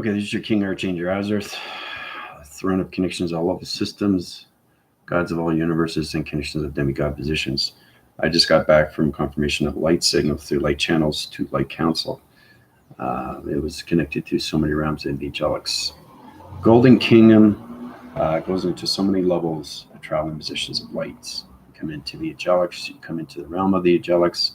Okay, this is your King Archangel Azarth, throne of connections, all level systems, gods of all universes, and connections of demigod positions. I just got back from confirmation of light signal through light channels to light council. It was connected to so many realms in the Angelics. Golden Kingdom goes into so many levels of traveling positions of lights. You come into the Angelics, you come into the realm of the Angelics,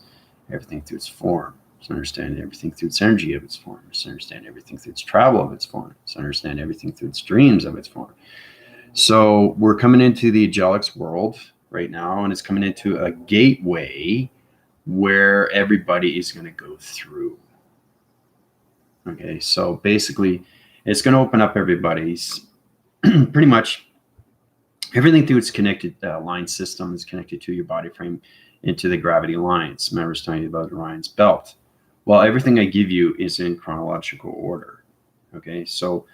everything through its form. It's understanding everything through its energy of its form. It's understanding everything through its travel of its form. It's understanding everything through its dreams of its form. So we're coming into the Angelics world right now, and it's coming into a gateway where everybody is going to go through. Okay, so basically it's going to open up everybody's pretty much everything through its connected line system is connected to your body frame into the gravity lines. Remember, I was telling you about Orion's belt. Well, everything I give you is in chronological order. Okay, so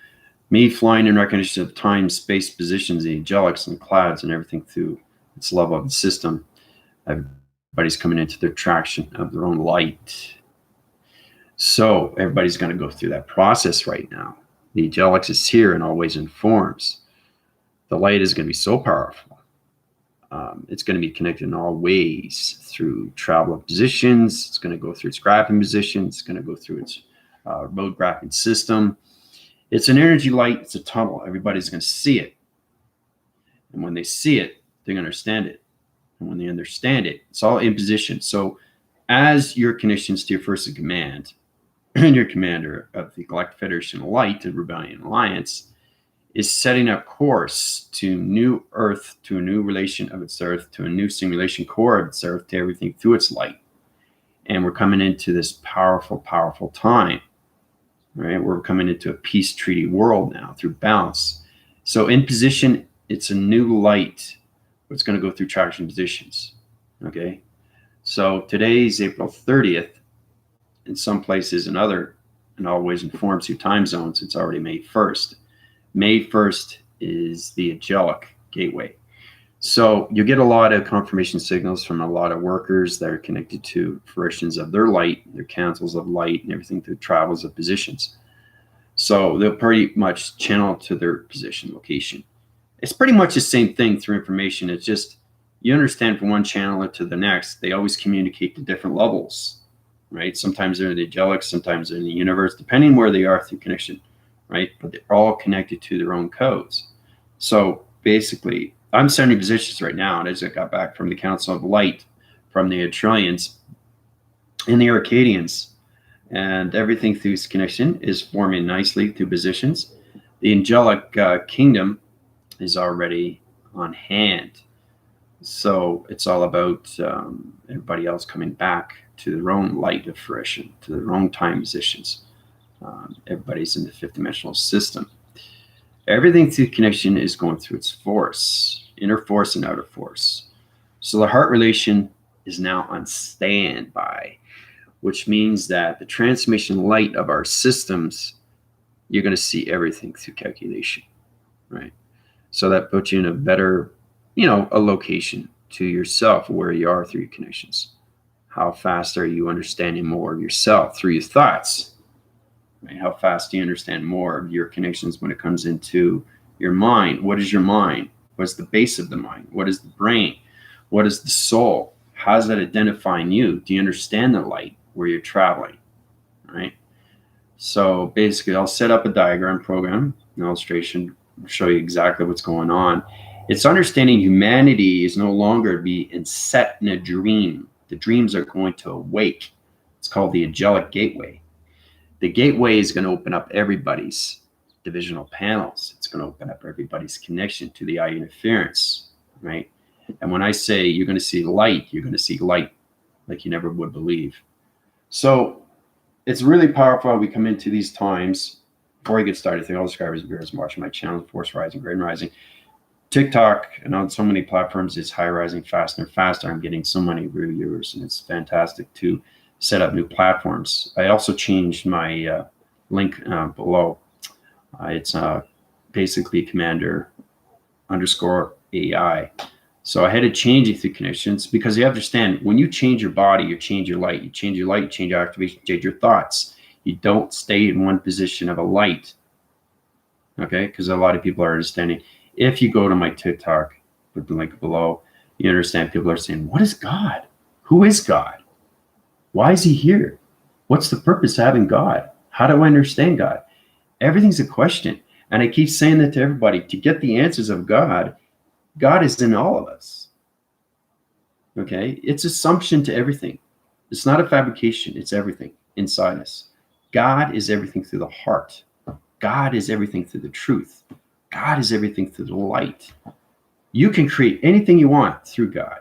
me flying in recognition of time, space, positions, the angelics and clouds and everything through its level of the system. Everybody's coming into their traction of their own light. So everybody's going to go through that process right now. The angelics is here in all ways and forms. The light is going to be so powerful. It's going to be connected in all ways through travel of positions. It's going to go through its graphing positions. It's going to go through its road graphing system. It's an energy light. It's a tunnel. Everybody's going to see it. And when they see it, they're going to understand it. And when they understand it, it's all in position. So as your connections to your first in command and your commander of the Galactic Federation of Light, the Rebellion Alliance, is setting up course to new Earth, to a new relation of its Earth, to a new simulation core of its Earth, to everything through its light. And we're coming into this powerful, powerful time. Right? We're coming into a peace treaty world now through balance. So in position, it's a new light. It's going to go through traction positions. Okay. So today's April 30th. In some places and in all ways and forms through time zones, it's already May 1st. May 1st is the Angelic Gateway. So you get a lot of confirmation signals from a lot of workers that are connected to fruitions of their light, their councils of light, and everything through travels of positions. So they'll pretty much channel to their position location. It's pretty much the same thing through information. It's just you understand from one channel to the next. They always communicate to different levels, right? Sometimes they're in the Angelics, sometimes they're in the universe, depending where they are through connection, right? But they're all connected to their own codes. So basically, I'm sending positions right now, and as I got back from the Council of Light, from the Atrillians and the Arcadians, and everything through this connection is forming nicely through positions. The Angelic Kingdom is already on hand. So it's all about everybody else coming back to their own light of fruition, to their own time positions. Everybody's in the fifth dimensional system. Everything through connection is going through its force, inner force and outer force. So the heart relation is now on standby, which means that the transformation light of our systems, you're going to see everything through calculation, right? So that puts you in a better, a location to yourself, where you are through your connections. How fast are you understanding more of yourself through your thoughts? Right? How fast do you understand more of your connections when it comes into your mind? What is your mind? What's the base of the mind? What is the brain? What is the soul? How's that identifying you? Do you understand the light where you're traveling? Right? So basically, I'll set up a diagram program, an illustration, show you exactly what's going on. It's understanding humanity is no longer set in a dream. The dreams are going to awake. It's called the Angelic Gateway. The gateway is going to open up everybody's divisional panels. It's going to open up everybody's connection to the eye interference, right? And when I say you're going to see light, you're going to see light like you never would believe. So it's really powerful how we come into these times. Before I get started, thank all the subscribers and viewers watching my channel, Force Rising, Great Rising. TikTok and on so many platforms, it's high rising faster and faster. I'm getting so many viewers, and it's fantastic to set up new platforms. I also changed my link below. It's basically commander_AI. So I had to change it through connections, because you understand when you change your body, you change your light. You change your light, you change your activation, you change your thoughts. You don't stay in one position of a light Okay, because a lot of people are understanding. If you go to my TikTok with the link below, you understand people are saying, what is God? Who is God? Why is he here? What's the purpose of having God? How do I understand God? Everything's a question. And I keep saying that to everybody. To get the answers of God, God is in all of us. Okay? It's assumption to everything. It's not a fabrication. It's everything inside us. God is everything through the heart. God is everything through the truth. God is everything through the light. You can create anything you want through God.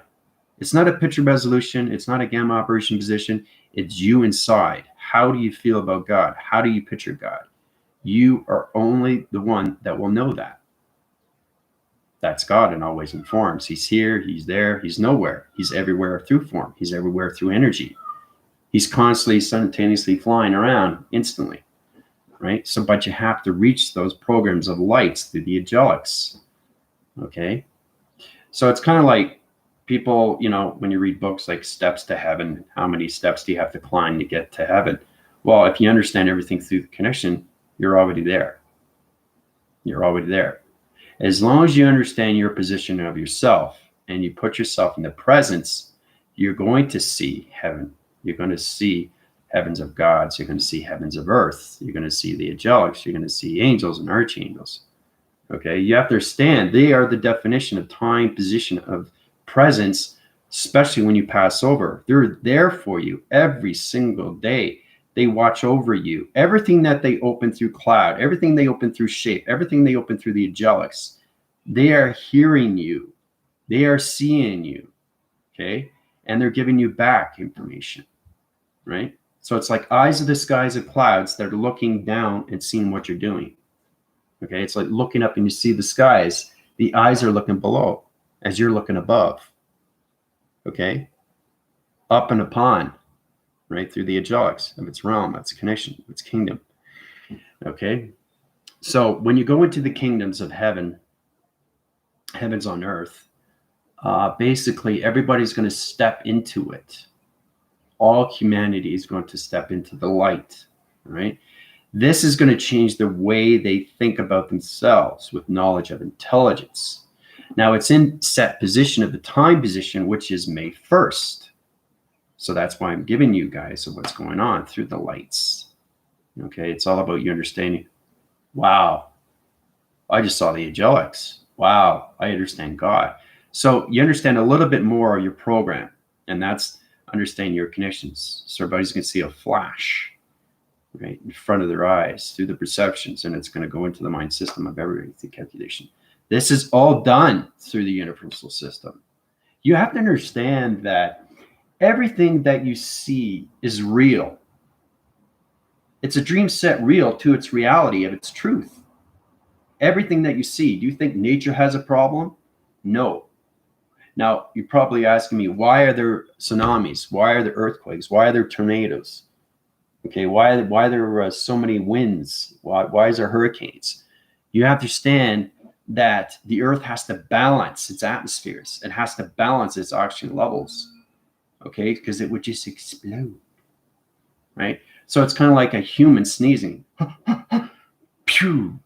It's not a picture resolution. It's not a gamma operation position. It's you inside. How do you feel about God? How do you picture God? You are only the one that will know that. That's God in all ways and forms. He's here, he's there, he's nowhere. He's everywhere through form. He's everywhere through energy. He's constantly simultaneously flying around instantly, right? So, but you have to reach those programs of lights through the angelics, okay? So it's kind of like people, you know, when you read books like Steps to Heaven, how many steps do you have to climb to get to heaven? Well, if you understand everything through the connection, you're already there. You're already there. As long as you understand your position of yourself and you put yourself in the presence, you're going to see heaven. You're going to see heavens of gods. You're going to see heavens of earth. You're going to see the angelics. You're going to see angels and archangels. Okay, you have to understand they are the definition of time, position of presence, especially when you pass over. They're there for you every single day. They watch over you. Everything that they open through cloud, everything they open through shape, everything they open through the angelics, they are hearing you. They are seeing you. Okay, and they're giving you back information, right? So it's like eyes of the skies of clouds that are looking down and seeing what you're doing. Okay, it's like looking up and you see the skies. The eyes are looking below as you're looking above. Okay, up and upon, right, through the angelics of its realm, its connection, its kingdom. Okay, so when you go into the kingdoms of heaven, heavens on earth, basically everybody's going to step into it. All humanity is going to step into the light, right? This is going to change the way they think about themselves with knowledge of intelligence. Now it's in set position of the time position, which is May 1st. So that's why I'm giving you guys what's going on through the lights. Okay, it's all about you understanding. Wow, I just saw the angelics. Wow, I understand God. So you understand a little bit more of your program, and that's understanding your connections. So everybody's going to see a flash right in front of their eyes through the perceptions, and it's going to go into the mind system of everybody through calculation. This is all done through the universal system. You have to understand that everything that you see is real. It's a dream set real to its reality of its truth. Everything that you see, do you think nature has a problem? No. Now, you're probably asking me, why are there tsunamis? Why are there earthquakes? Why are there tornadoes? Okay, why there are so many winds? Why is there hurricanes? You have to understand that the earth has to balance its atmospheres. It has to balance its oxygen levels, okay, because it would just explode, right? So it's kind of like a human sneezing. Pew.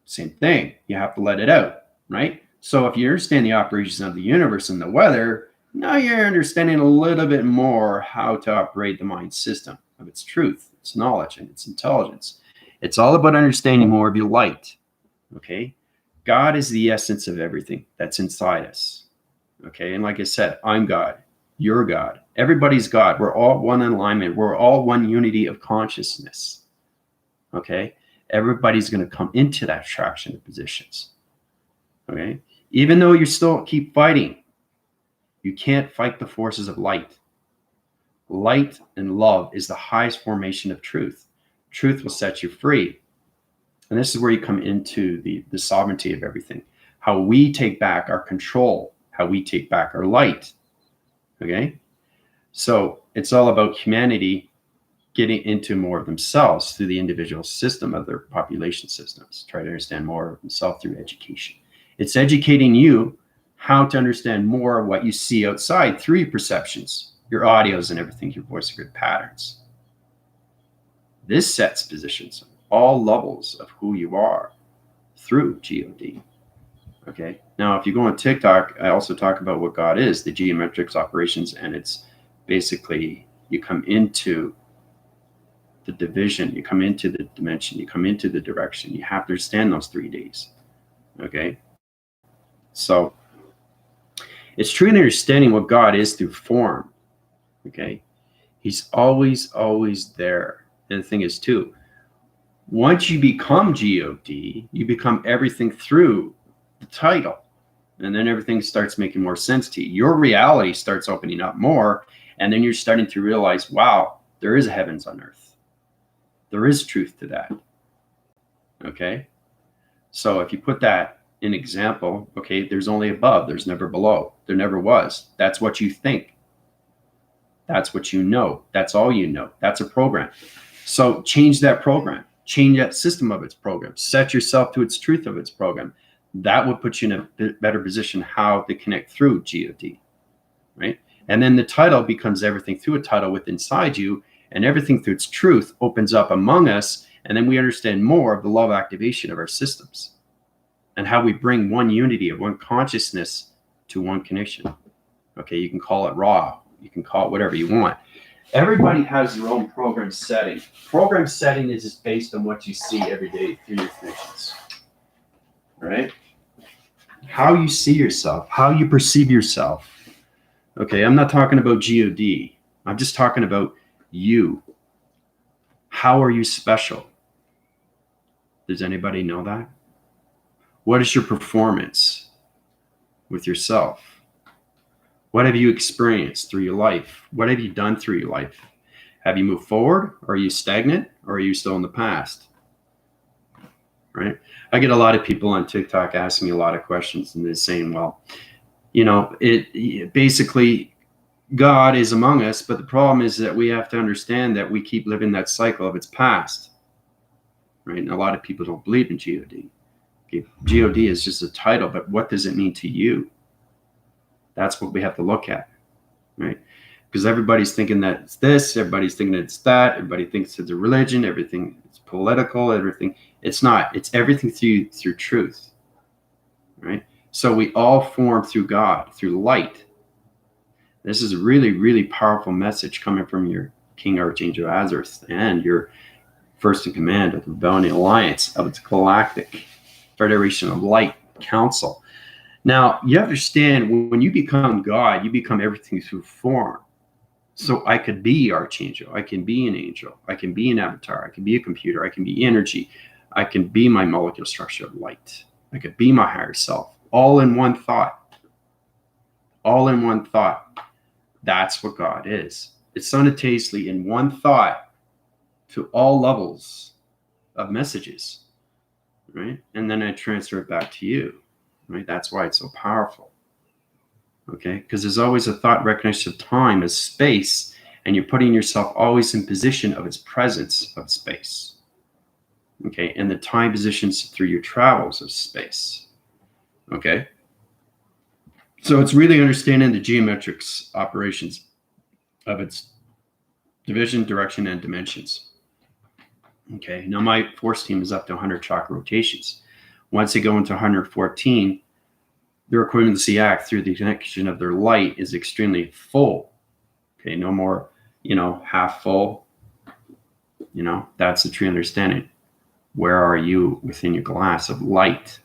Same thing. You have to let it out, right? So if you understand the operations of the universe and the weather, now you're understanding a little bit more how to operate the mind system of its truth, its knowledge, and its intelligence. It's all about understanding more of your light, okay? God is the essence of everything that's inside us, okay? And like I said, I'm God. You're God. Everybody's God. We're all one in alignment. We're all one unity of consciousness, okay? Everybody's going to come into that traction of positions, okay? Even though you still keep fighting, you can't fight the forces of light. Light and love is the highest formation of truth. Truth will set you free. And this is where you come into the sovereignty of everything. How we take back our control, how we take back our light, okay? So it's all about humanity getting into more of themselves through the individual system of their population systems. Try to understand more of themselves through education. It's educating you how to understand more of what you see outside through your perceptions, your audios and everything, your voice grid patterns. This sets positions, all levels of who you are. through God. Okay. Now, if you go on TikTok, I also talk about what God is, the geometric operations, and it's basically you come into the division, you come into the dimension, you come into the direction. You have to understand those 3 days. Okay. So it's truly understanding what God is through form. Okay. He's always, always there. And the thing is, too, once you become God, you become everything through the title. And then everything starts making more sense to you. Your reality starts opening up more. And then you're starting to realize, wow, there is heavens on earth. There is truth to that. Okay. So if you put that in example, okay, there's only above, there's never below. There never was. That's what you think. That's what you know. That's all you know. That's a program. So change that program. Change that system of its program. Set yourself to its truth of its program. That will put you in a better position how to connect through God, right? And then the title becomes everything through a title within inside you, and everything through its truth opens up among us, and then we understand more of the love activation of our systems and how we bring one unity of one consciousness to one connection. Okay, you can call it raw, you can call it whatever you want. Everybody has their own program setting. Program setting is just based on what you see every day through your connections. All right? How you see yourself, how you perceive yourself. Okay, I'm not talking about God. I'm just talking about you. How are you special? Does anybody know that? What is your performance with yourself? What have you experienced through your life? What have you done through your life? Have you moved forward? Or are you stagnant? Or are you still in the past? Right? I get a lot of people on TikTok asking me a lot of questions, and they're saying, well, you know, it basically God is among us, but the problem is that we have to understand that we keep living that cycle of its past. Right? And a lot of people don't believe in God. Okay? God is just a title, but what does it mean to you? That's what we have to look at, right? Because everybody's thinking that it's this, everybody's thinking that it's that, everybody thinks it's a religion, everything is political, everything. It's not. It's everything through truth, right? So we all form through God, through light. This is a really, really powerful message coming from your King Archangel Azareth and your first in command of the Rebellion Alliance of its Galactic Federation of Light Council. Now, you understand when you become God, you become everything through form. So I could be Archangel. I can be an angel. I can be an avatar. I can be a computer. I can be energy. I can be my molecular structure of light. I could be my higher self, all in one thought. All in one thought. That's what God is. It's simultaneously in one thought to all levels of messages, right? And then I transfer it back to you. Right? That's why it's so powerful. Okay? Because there's always a thought recognition of time as space, and you're putting yourself always in position of its presence of space. Okay? And the time positions through your travels of space. Okay? So it's really understanding the geometrics operations of its division, direction, and dimensions. Okay? Now my force team is up to 100 chakra rotations. Once they go into 114, their equivalency act through the connection of their light is extremely full. Okay, no more, half full. That's the true understanding. Where are you within your glass of light?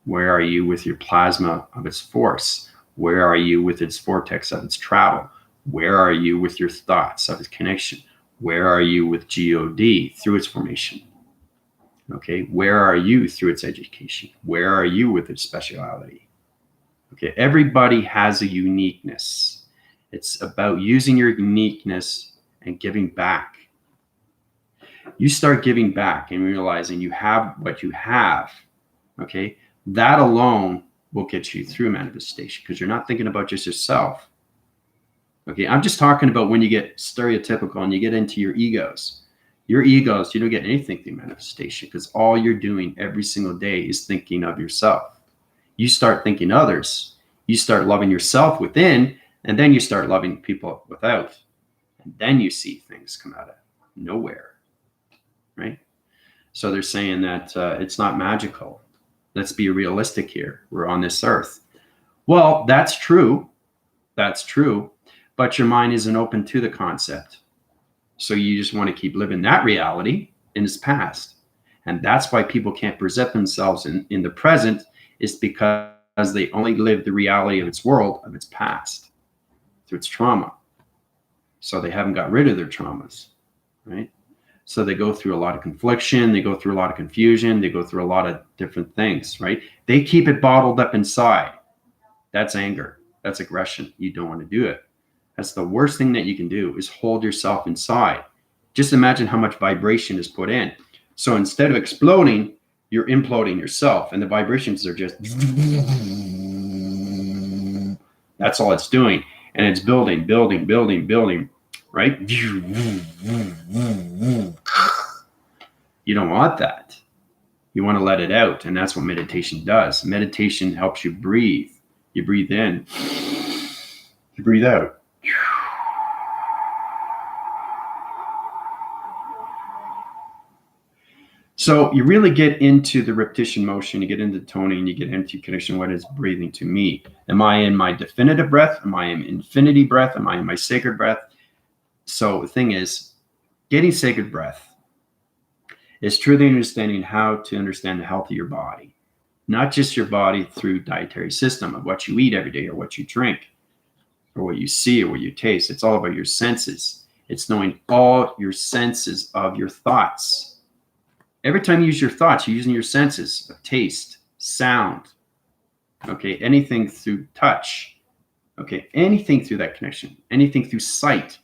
Where are you with your plasma of its force? Where are you with its vortex of its travel? Where are you with your thoughts of its connection? Where are you with God through its formation? Okay, where are you through its education? Where are you with its speciality? Okay, everybody has a uniqueness. It's about using your uniqueness and giving back. You start giving back and realizing you have what you have. Okay, that alone will get you through manifestation because you're not thinking about just yourself. Okay, I'm just talking about when you get stereotypical and you get into your egos. Your egos, you don't get anything through manifestation because all you're doing every single day is thinking of yourself. You start thinking others. You start loving yourself within, and then you start loving people without. And then you see things come out of nowhere, right? So they're saying that it's not magical. Let's be realistic here. We're on this earth. Well, that's true. That's true. But your mind isn't open to the concept. So you just want to keep living that reality in its past. And that's why people can't present themselves in the present, is because they only live the reality of its world, of its past, through its trauma. So they haven't got rid of their traumas, right? So they go through a lot of confliction, they go through a lot of confusion, they go through a lot of different things, right? They keep it bottled up inside. That's anger. That's aggression. You don't want to do it. That's the worst thing that you can do, is hold yourself inside. Just imagine how much vibration is put in. So instead of exploding, you're imploding yourself, and the vibrations are just, that's all it's doing. And it's building, right? You don't want that. You want to let it out. And that's what meditation does. Meditation helps you breathe. You breathe in, you breathe out. So you really get into the repetition motion, you get into toning, you get into connection. What is breathing to me? Am I in my definitive breath? Am I in infinity breath? Am I in my sacred breath? So the thing is, getting sacred breath is truly understanding how to understand the health of your body. Not just your body through dietary system of what you eat every day or what you drink or what you see or what you taste. It's all about your senses. It's knowing all your senses of your thoughts. Every time you use your thoughts, you're using your senses of taste, sound, okay, anything through touch, okay, anything through that connection, anything through sight.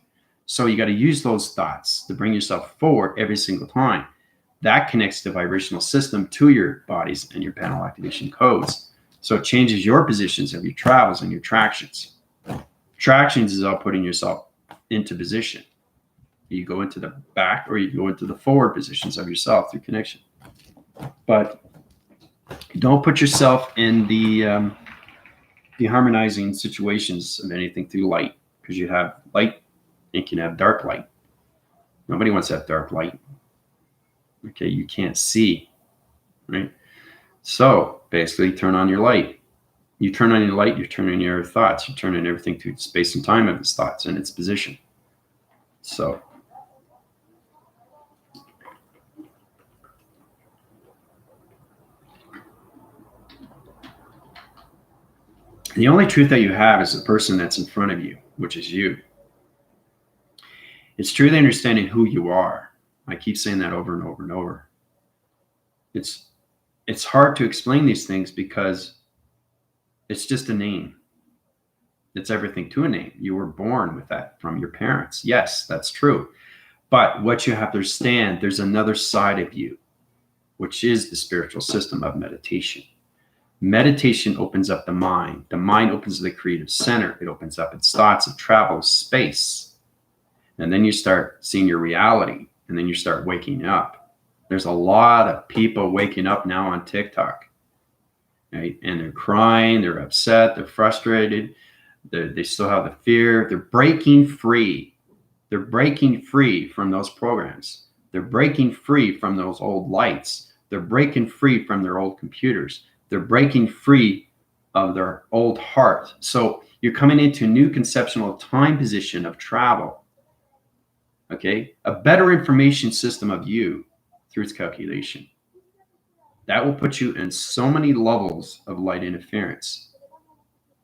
So you got to use those thoughts to bring yourself forward every single time. That connects the vibrational system to your bodies and your panel activation codes. So it changes your positions of your travels and your tractions. Tractions is all putting yourself into position. You go into the back or you go into the forward positions of yourself through connection. But don't put yourself in the deharmonizing situations of anything through light, because you have light and you can have dark light. Nobody wants to have dark light. Okay, you can't see, right? So basically turn on your light. You turn on your light, you turn on your thoughts, you turn on everything through space and time of its thoughts and its position. So the only truth that you have is the person that's in front of you, which is you. It's truly understanding who you are. I keep saying that over and over and over. It's hard to explain these things because it's just a name. It's everything to a name. You were born with that from your parents. Yes, that's true. But what you have to understand, there's another side of you, which is the spiritual system of meditation. Meditation opens up the mind. The mind opens the creative center. It opens up its thoughts. It travels space. And then you start seeing your reality. And then you start waking up. There's a lot of people waking up now on TikTok. Right? And they're crying. They're upset. They're frustrated. They still have the fear. They're breaking free. They're breaking free from those programs. They're breaking free from those old lights. They're breaking free from their old computers. They're breaking free of their old heart. So you're coming into a new conceptual time position of travel. Okay, a better information system of you through its calculation. That will put you in so many levels of light interference,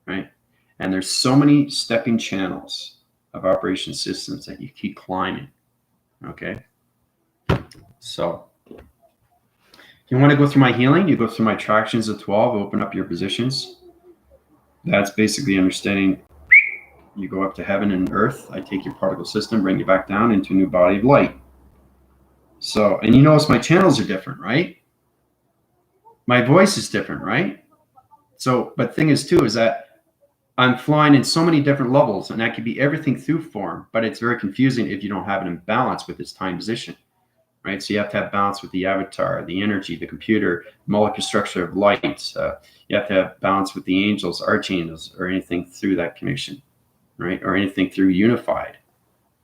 right? And there's so many stepping channels of operation systems that you keep climbing, okay? So if you want to go through my healing, you go through my tractions of 12, open up your positions. That's basically understanding. You go up to heaven and earth. I take your particle system, bring you back down into a new body of light. So, and you notice my channels are different, right? My voice is different, right? So, but thing is too, is that I'm flying in so many different levels, and that could be everything through form, but it's very confusing if you don't have it in balance with its time position, right? So you have to have balance with the avatar, the energy, the computer, molecular structure of light. You have to have balance with the angels, archangels, or anything through that connection. Right? Or anything through unified,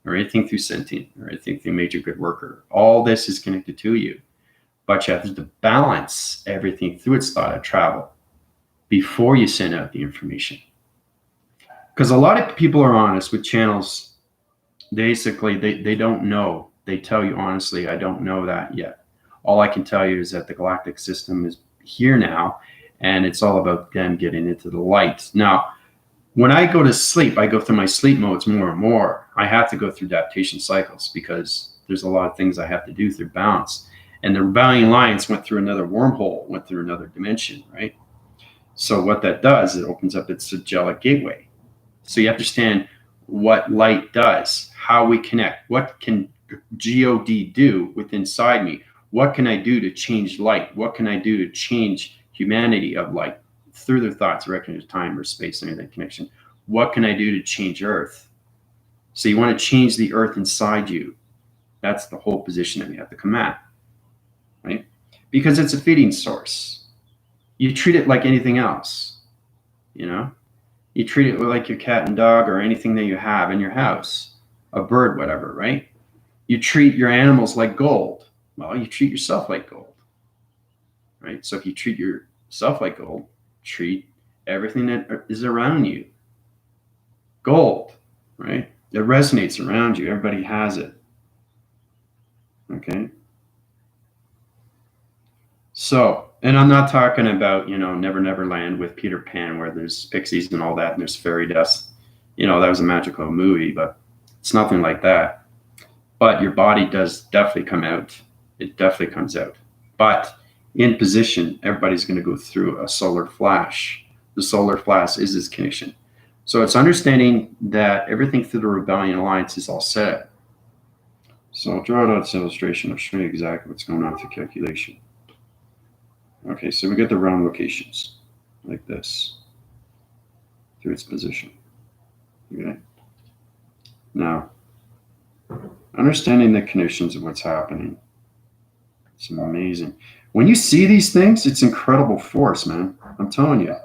or anything through sentient, or anything through major good worker. All this is connected to you. but you have to balance everything through its thought of travel before you send out the information. Because a lot of people are honest with channels. Basically, they don't know. They tell you honestly, I don't know that yet. All I can tell you is that the galactic system is here now, and it's all about them getting into the light. Now, when I go to sleep, I go through my sleep modes more and more. I have to go through adaptation cycles because there's a lot of things I have to do through balance. And the rebellion alliance went through another wormhole, went through another dimension, right? So what that does, it opens up its Angelic Gateway. So you understand what light does, how we connect, what can God do within inside me? What can I do to change light? What can I do to change humanity of light through their thoughts, reckoning of time or space, any of that connection? What can I do to change Earth? So you want to change the Earth inside you. That's the whole position that we have to come at, right? Because it's a feeding source. You treat it like anything else, you know? You treat it like your cat and dog or anything that you have in your house, a bird, whatever, right? You treat your animals like gold. Well, you treat yourself like gold, right? So if you treat yourself like gold, treat everything that is around you gold, right? It resonates around you. Everybody has it. Okay. So, and I'm not talking about, Never Never Land with Peter Pan where there's pixies and all that and there's fairy dust. That was a magical movie, but it's nothing like that. But your body does definitely come out. It definitely comes out. But in position, everybody's going to go through a solar flash. The solar flash is this connection. So it's understanding that everything through the Rebellion Alliance is all set. So I'll draw out this illustration. I'll show you exactly what's going on with the calculation. Okay, so we get the round locations like this through its position. Okay. Now, understanding the conditions of what's happening. It's amazing. When you see these things, it's incredible force, man. I'm telling you.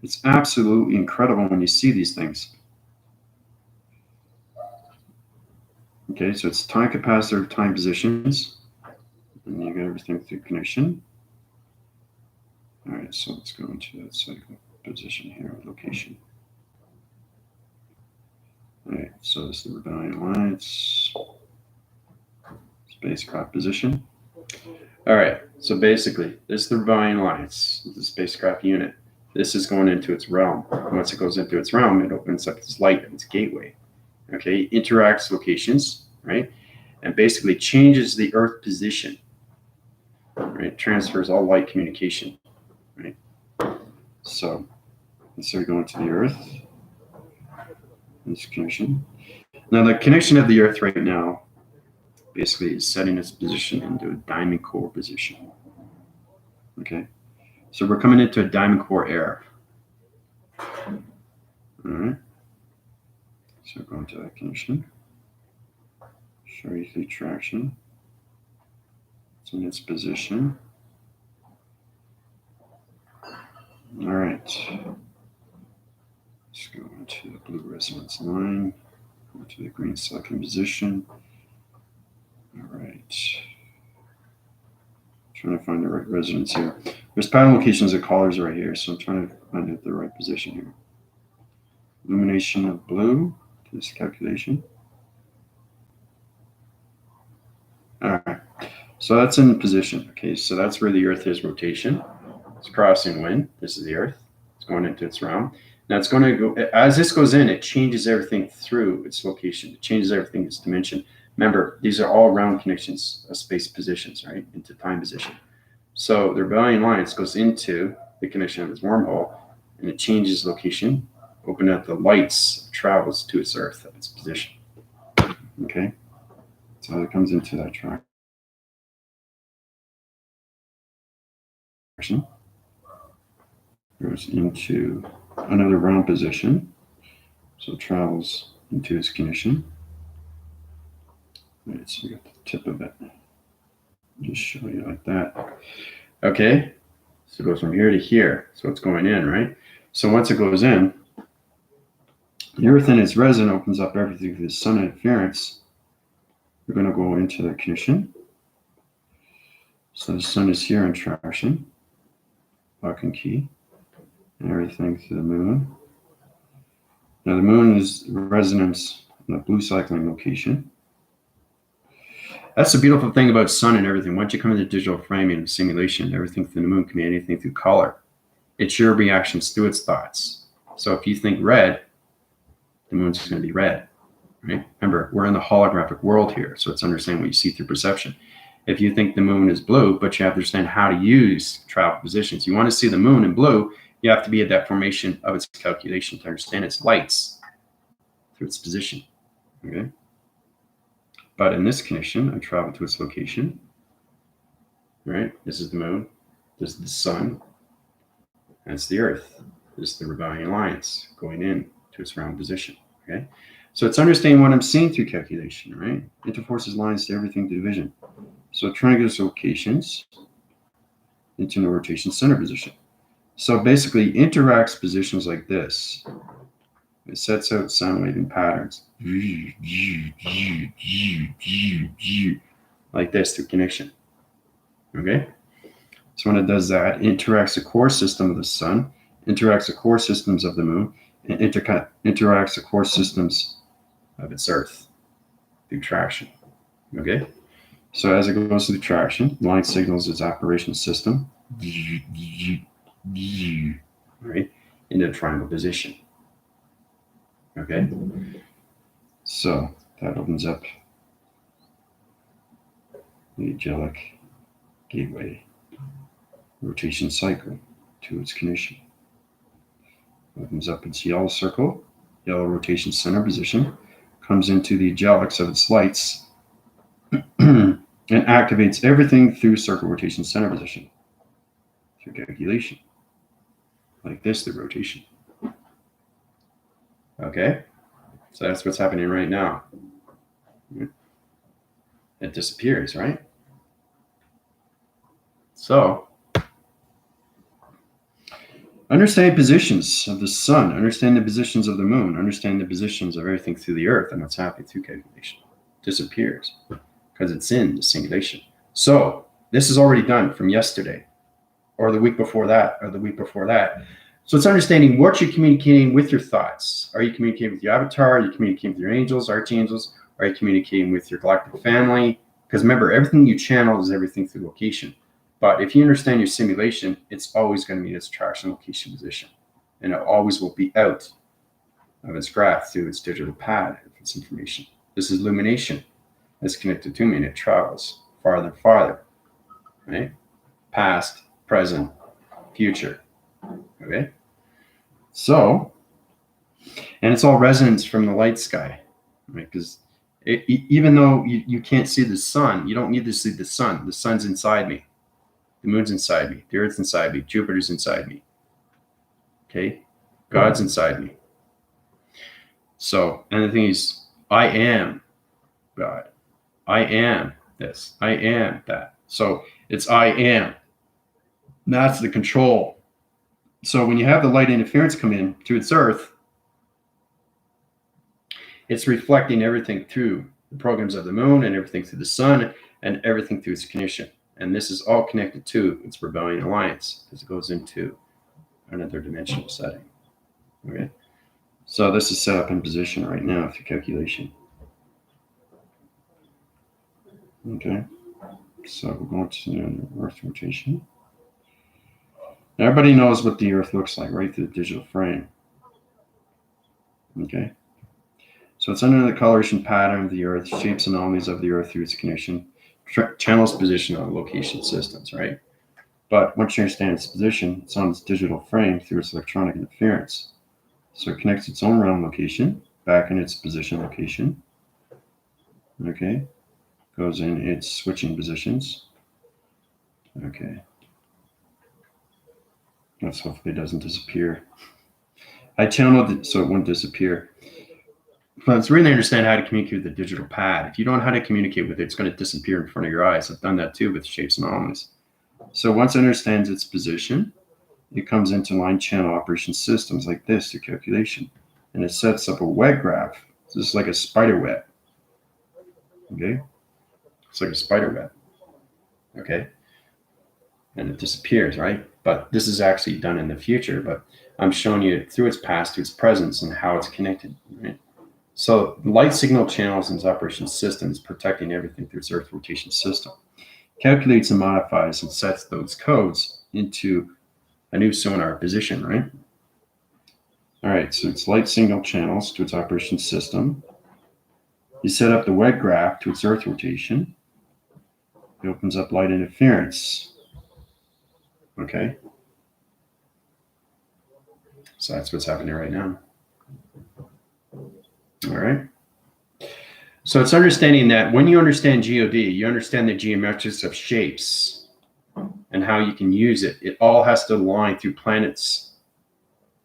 It's absolutely incredible when you see these things. Okay, so it's time capacitor, time positions. And you got everything through connection. All right, so let's go into that cycle position here, location. All right, so this is the Rebellion Alliance. Spacecraft position. All right, so basically, this is the Rebellion Alliance, the spacecraft unit. This is going into its realm. Once it goes into its realm, it opens up its light and its gateway. Okay, interacts locations, right? And basically changes the Earth position, right? Transfers all light communication, right? So let's go into the Earth. This connection. Now the connection of the Earth right now basically is setting its position into a diamond core position. Okay, so we're coming into a diamond core era. All right, so go into that connection. Show you the traction. It's in its position. All right, let's go into the blue resonance line. Go to the green second position. All right. Trying to find the right resonance here. There's pattern locations of colors right here, so I'm trying to find the right position here. Illumination of blue to this calculation. All right, so that's in position. Okay, so that's where the Earth is rotation. It's crossing wind. This is the Earth. It's going into its realm. Now it's going to go, as this goes in, it changes everything through its location. It changes everything its dimension. Remember, these are all round connections of space positions, right, into time position. So the Rebellion Alliance goes into the connection of its wormhole, and it changes location, open up the lights, travels to its Earth at its position. Okay, so it comes into that track. Goes into another round position, so it travels into its connection. Right, so you got the tip of it. Just show you like that. Okay, so it goes from here to here. So it's going in, right? So once it goes in, the Earth in its resin opens up everything for the sun interference. We're going to go into the connection. So the sun is here in traction, lock and key, and everything through the moon. Now the moon is resonance in the blue cycling location. That's the beautiful thing about sun and everything. Once you come into digital framing and simulation, everything through the moon can be anything through color. It's your reactions to its thoughts. So if you think red, the moon's going to be red, right? Remember, we're in the holographic world here, so it's understanding what you see through perception. If you think the moon is blue, but you have to understand how to use travel positions. You want to see the moon in blue, you have to be at that formation of its calculation to understand its lights through its position, okay? But in this condition, I travel to its location, right? This is the moon, this is the sun, that's the earth. This is the rebellion alliance going in to its round position, okay? So it's understanding what I'm seeing through calculation, right? Interforces lines to everything through vision. So triangular locations into the rotation center position. So basically interacts positions like this. It sets out sound waving patterns. Like this through connection. Okay? So when it does that, it interacts the core system of the sun, interacts the core systems of the moon, and interacts the core systems of its earth through traction. Okay? So as it goes through traction, line signals its operation system, right, into a triangle position. Okay? So that opens up the Angelic Gateway rotation cycle to its condition. Opens up its yellow circle, yellow rotation center position, comes into the angelics of its lights, and activates everything through circle rotation center position through calculation. Like this, the rotation. Okay? So that's what's happening right now. It disappears, right? So, understand positions of the sun, understand the positions of the moon, understand the positions of everything through the earth and what's happening through calculation. Disappears because it's in the simulation. So this is already done from yesterday or the week before that or the week before that. So it's understanding what you're communicating with your thoughts. Are you communicating with your avatar? Are you communicating with your angels, archangels? Are you communicating with your galactic family? Because remember, everything you channel is everything through location. But if you understand your simulation, it's always going to be its traction location position. And it always will be out of its graph through its digital pad of its information. This is illumination. It's connected to me and it travels farther and farther, right? Past, present, future, okay? So, and it's all resonance from the light sky, right? Because even though you can't see the sun, you don't need to see the sun. The sun's inside me. The moon's inside me. The earth's inside me. Jupiter's inside me. Okay? God's inside me. So, and the thing is, I am God. I am this. I am that. So it's I am. That's the control. So when you have the light interference come in to its earth, it's reflecting everything through the programs of the moon and everything through the sun and everything through its condition. And this is all connected to its rebellion alliance because it goes into another dimensional setting. Okay. So this is set up in position right now through calculation. Okay. So we're going to Earth rotation. Everybody knows what the Earth looks like right through the digital frame. Okay. So it's under the coloration pattern of the Earth, shapes anomalies of the Earth through its condition, channels position on location systems, right? But once you understand its position, it's on its digital frame through its electronic interference. So it connects its own realm location back in its position location. Okay. Goes in its switching positions. Okay. Let's hopefully it doesn't disappear. I channeled it so it wouldn't disappear. But it's really understand how to communicate with the digital pad. If you don't know how to communicate with it, it's going to disappear in front of your eyes. I've done that too with shapes and anomalies. So once it understands its position, it comes into line channel operation systems like this through calculation. And it sets up a web graph. So this is like a spider web. Okay? It's like a spider web. Okay? and it disappears, right? But this is actually done in the future, but I'm showing you through its past to its presence and how it's connected, right? So light signal channels in its operation system is protecting everything through its Earth rotation system. Calculates and modifies and sets those codes into a new sonar position, right? All right, so it's light signal channels to its operation system. You set up the wet graph to its Earth rotation. It opens up light interference. Okay. So that's what's happening right now. All right. So it's understanding that when you understand GOD, you understand the geometrics of shapes and how you can use it. It all has to align through planets.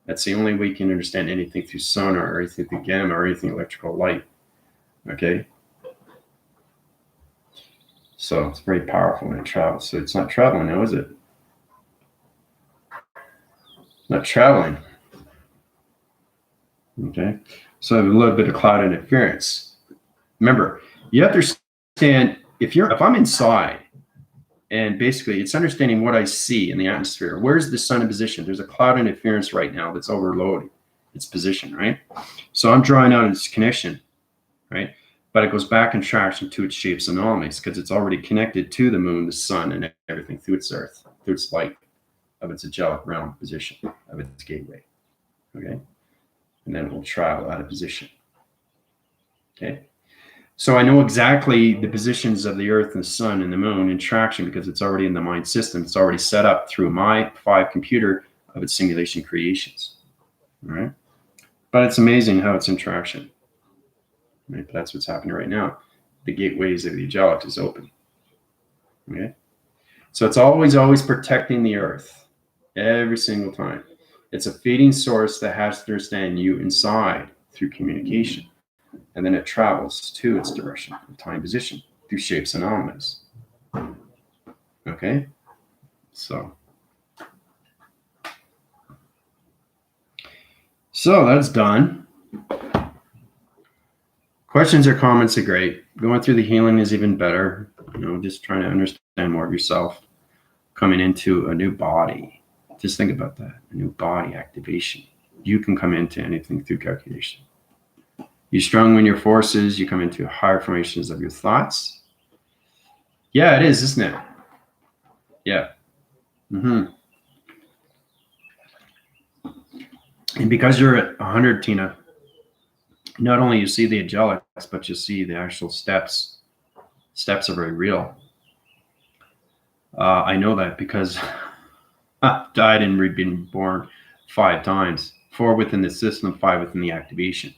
That's the only way you can understand anything through sonar or anything through gamma or anything electrical light. Okay. So it's very powerful when it travels. So it's not traveling now, is it? Not traveling. Okay. So a little bit of cloud interference. Remember, you have to understand if I'm inside, and basically it's understanding what I see in the atmosphere. Where's the sun in position? There's a cloud interference right now that's overloading its position, right? So I'm drawing out its connection, right? But it goes back in traction to its shapes and anomalies because it's already connected to the moon, the sun, and everything through its Earth, through its light of its angelic realm position, of its gateway, okay? And then it will travel out of position, okay? So I know exactly the positions of the Earth and the sun and the moon in traction because it's already in the mind system. It's already set up through my 5 computer of its simulation creations, all right? But it's amazing how it's in traction, right? But that's what's happening right now. The gateways of the angelic is open, okay? So it's always protecting the Earth every single time. It's a feeding source that has to understand you inside through communication. And then it travels to its direction, time position, through shapes and anomalies. Okay? So that's done. Questions or comments are great. Going through the healing is even better. Just trying to understand more of yourself. Coming into a new body. Just think about that. A new body activation. You can come into anything through calculation. You strong in your forces, you come into higher formations of your thoughts. Yeah, it is, isn't it? Yeah. And because you're at 100, Tina, not only you see the angelics, but you see the actual steps. Steps are very real. I know that because I've died and been born 5 times. 4 within the system, 5 within the activation.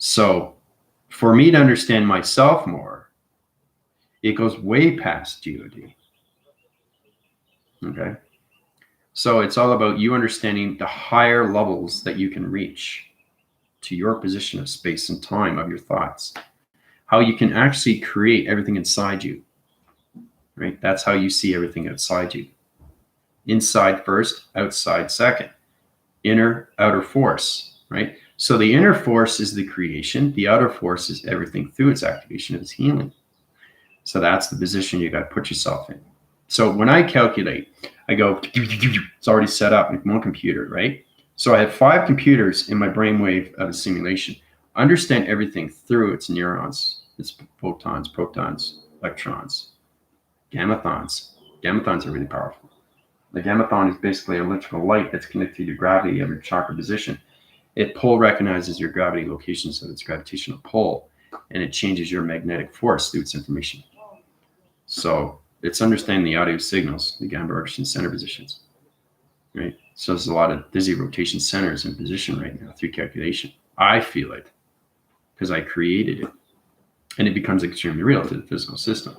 So for me to understand myself more, it goes way past GOD. Okay. So it's all about you understanding the higher levels that you can reach to your position of space and time of your thoughts. How you can actually create everything inside you. Right? That's how you see everything outside you. Inside first, outside second. Inner, outer force, right? So the inner force is the creation. The outer force is everything through its activation of its healing. So that's the position you got to put yourself in. So when I calculate, I go, it's already set up in one computer, right? So I have 5 computers in my brainwave of a simulation. Understand everything through its neurons, its photons, protons, electrons, gamathons. Gamathons are really powerful. The gamathon is basically electrical light that's connected to gravity of your chakra position. It pole recognizes your gravity locations of its gravitational pole, and it changes your magnetic force through its information. So it's understanding the audio signals, the gamma rotation center positions, right? So there's a lot of dizzy rotation centers in position right now through calculation. I feel it because I created it, and it becomes extremely real to the physical system,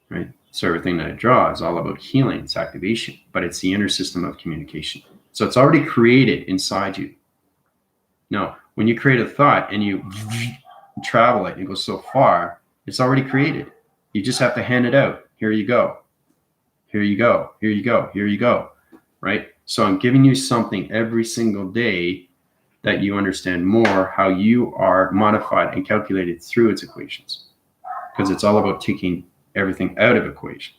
right? So everything that I draw is all about healing, it's activation, but it's the inner system of communication. So it's already created inside you. Now, when you create a thought and you travel it and it goes so far, it's already created. You just have to hand it out. Here you go. Here you go. Here you go. Here you go. Right? So I'm giving you something every single day that you understand more how you are modified and calculated through its equations. Because it's all about taking everything out of equation.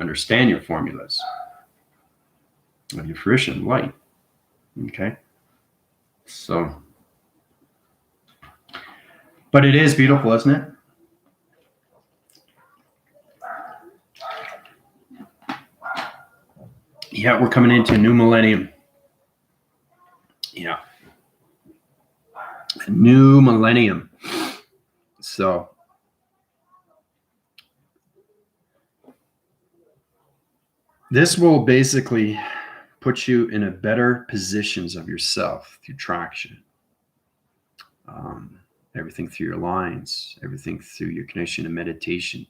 understand your formulas of your fruition, light. Okay. So, but it is beautiful, isn't it? Yeah, we're coming into a new millennium. Yeah. A new millennium. So, this will basically put you in a better positions of yourself through traction. Everything through your lines, everything through your connection to meditation.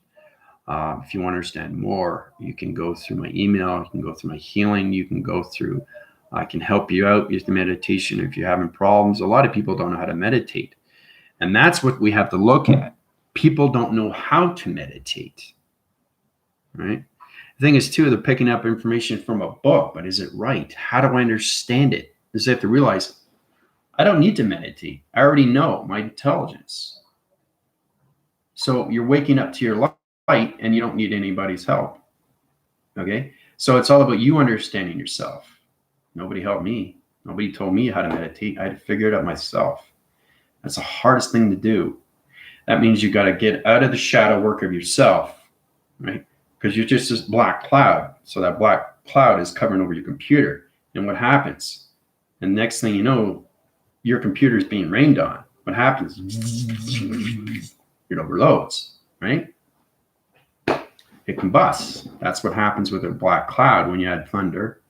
If you want to understand more, you can go through my email, you can go through my healing, you can go through, I can help you out with the meditation if you're having problems. A lot of people don't know how to meditate. And that's what we have to look at. People don't know how to meditate, right? The thing is, too, they're picking up information from a book, but is it right? How do I understand it? Because they have to realize, I don't need to meditate. I already know my intelligence. So you're waking up to your light and you don't need anybody's help. Okay? So it's all about you understanding yourself. Nobody helped me. Nobody told me how to meditate. I had to figure it out myself. That's the hardest thing to do. That means you got to get out of the shadow work of yourself, right? Because you're just this black cloud. So that black cloud is covering over your computer. And what happens? And next thing you know, your computer is being rained on. What happens? It overloads, right? It combusts. That's what happens with a black cloud when you add thunder,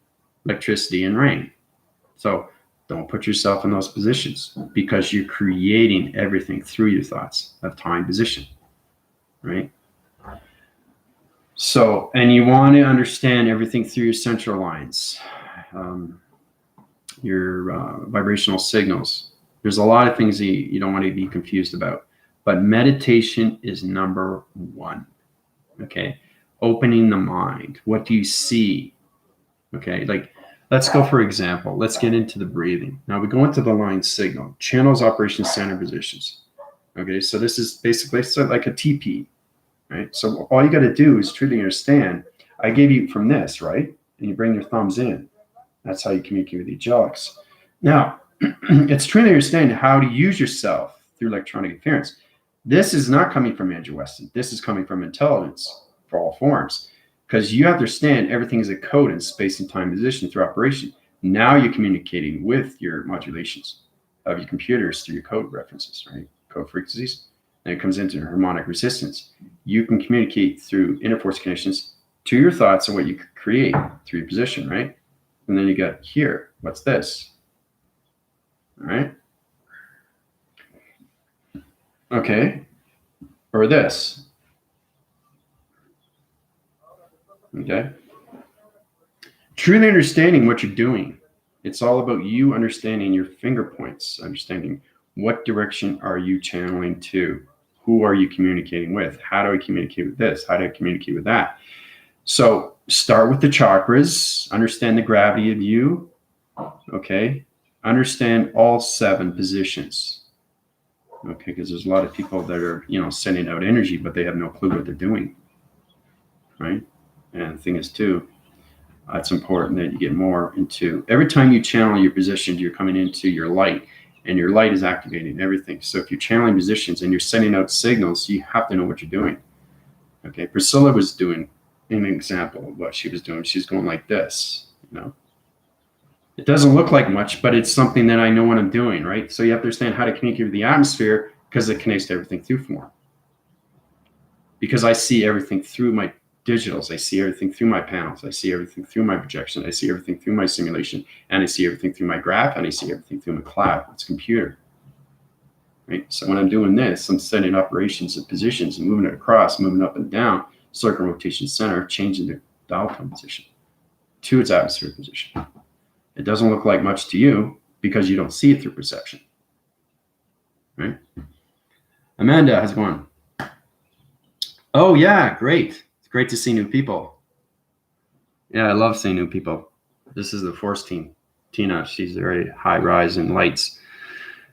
electricity, and rain. So don't put yourself in those positions because you're creating everything through your thoughts of time position, right? So, and you want to understand everything through your central lines, your vibrational signals. There's a lot of things that you don't want to be confused about, but meditation is number one. Okay. Opening the mind. What do you see? Okay. Like, let's go, for example, let's get into the breathing. Now we go into the line signal, channels, operation center positions. Okay. So this is basically like a TP, right? So all you got to do is truly understand. I gave you from this, right? And you bring your thumbs in. That's how you communicate with the angelics. Now, it's truly understanding how to use yourself through electronic interference. This is not coming from Andrew Weston. This is coming from intelligence for all forms. Because you understand everything is a code in space and time position through operation. Now you're communicating with your modulations of your computers through your code references, right? Code frequencies. And it comes into harmonic resistance. You can communicate through interforce connections to your thoughts and what you create through your position, right? And then you got here, what's this? All right. Okay. Or this. Okay. Truly understanding what you're doing. It's all about you understanding your finger points, understanding what direction are you channeling to? Who are you communicating with? How do I communicate with this? How do I communicate with that? So start with the chakras, understand the gravity of you. Okay. Understand all 7 positions. Okay. Because there's a lot of people that are, sending out energy, but they have no clue what they're doing. Right. And the thing is, too, it's important that you get more into every time you channel your positions, you're coming into your light, and your light is activating everything. So if you're channeling positions and you're sending out signals, you have to know what you're doing. Okay. Priscilla was doing an example of what she was doing. She's going like this, It doesn't look like much, but it's something that I know what I'm doing, right? So you have to understand how to communicate with the atmosphere because it connects to everything through form. Because I see everything through my digitals. I see everything through my panels. I see everything through my projection. I see everything through my simulation. And I see everything through my graph. And I see everything through my cloud. It's a computer. Right? So when I'm doing this, I'm setting operations and positions and moving it across, moving up and down, circle rotation center, changing the dial tone position to its atmospheric position. It doesn't look like much to you because you don't see it through perception. Right? Amanda, how's it going? Oh, yeah, great. It's great to see new people. Yeah, I love seeing new people. This is the Force team. Tina, she's very high rise in lights.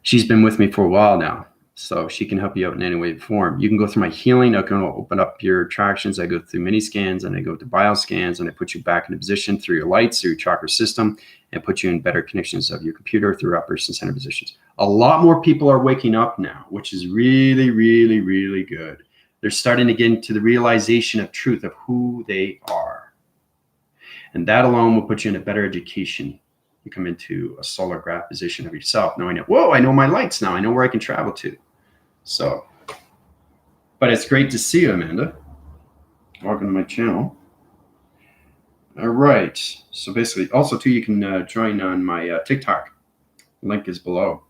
She's been with me for a while now. So she can help you out in any way or form. You can go through my healing. I can open up your attractions. I go through mini scans and I go to bio scans and I put you back into position through your lights, through your chakra system, and put you in better connections of your computer through operation center positions. A lot more people are waking up now, which is really, really, really good. They're starting to get into the realization of truth of who they are. And that alone will put you in a better education. You come into a solar graph position of yourself, knowing that, whoa, I know my lights now. I know where I can travel to. So, but it's great to see you, Amanda. Welcome to my channel. All right. So basically, also too, you can join on my TikTok. Link is below.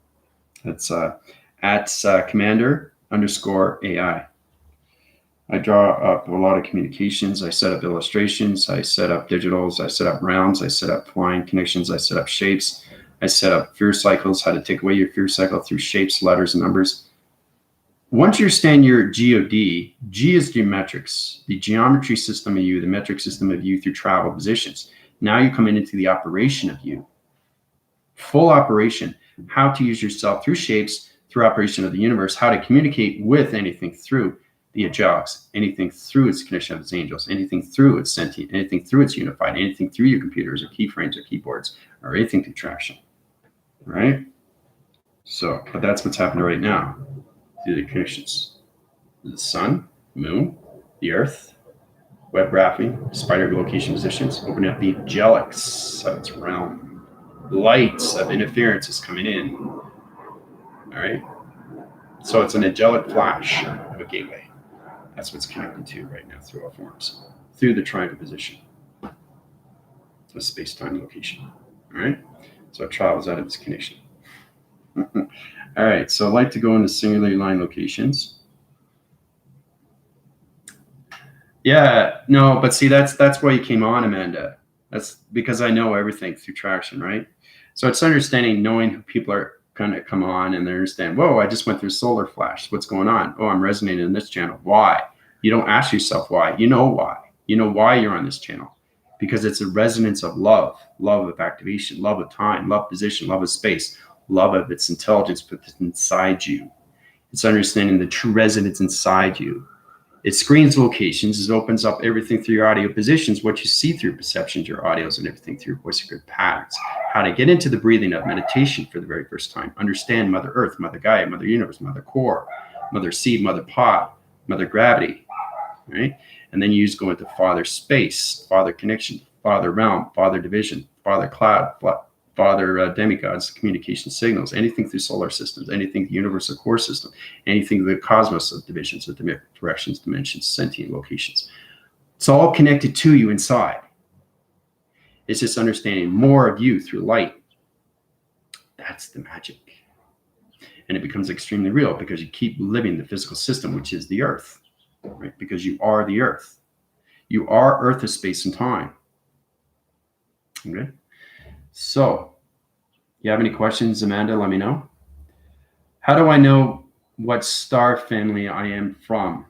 It's at commander_AI. I draw up a lot of communications. I set up illustrations. I set up digitals. I set up rounds. I set up flying connections. I set up shapes. I set up fear cycles, how to take away your fear cycle through shapes, letters, and numbers. Once you understand your GOD, G is geometrics, the geometry system of you, the metric system of you through travel positions. Now you come into the operation of you. Full operation, how to use yourself through shapes, through operation of the universe, how to communicate with anything through the angelics, anything through its connection of its angels, anything through its sentient, anything through its unified, anything through your computers or keyframes or keyboards or anything through traction, right? So, but that's what's happening right now. Through the connections, the sun, moon, the earth, web graphing, spider location positions, opening up the angelics of its realm. Lights of interference is coming in. All right. So it's an angelic flash of a gateway. That's what's connected to right now through all forms, through the triangle position, a space-time location. All right. So it travels out of this connection. All right, so I'd like to go into singularly line locations. Yeah, no, but see, that's why you came on, Amanda. That's because I know everything through traction, right? So it's understanding, knowing who people are going to come on and they understand, whoa, I just went through solar flash. What's going on? Oh, I'm resonating in this channel. Why? You don't ask yourself why. You know why. You know why you're on this channel. Because it's a resonance of love, love of activation, love of time, love of position, love of space, love of its intelligence within inside you. It's understanding the true resonance inside you. It screens locations. It opens up everything through your audio positions, what you see through perceptions, your audios, and everything through your voice grid patterns. How to get into the breathing of meditation for the very first time. Understand Mother Earth, Mother Gaia, Mother Universe, Mother Core, Mother Seed, Mother Pod, Mother Gravity, right? And then you just go into Father Space, Father Connection, Father Realm, Father Division, Father Cloud, Father demigods, communication signals, anything through solar systems, anything the universal core system, anything the cosmos of divisions, of directions, dimensions, sentient locations. It's all connected to you inside. It's just understanding more of you through light. That's the magic. And it becomes extremely real because you keep living the physical system, which is the earth, right? Because you are the earth. You are earth of space and time. Okay. So, you have any questions, Amanda? Let me know. How do I know what star family I am from?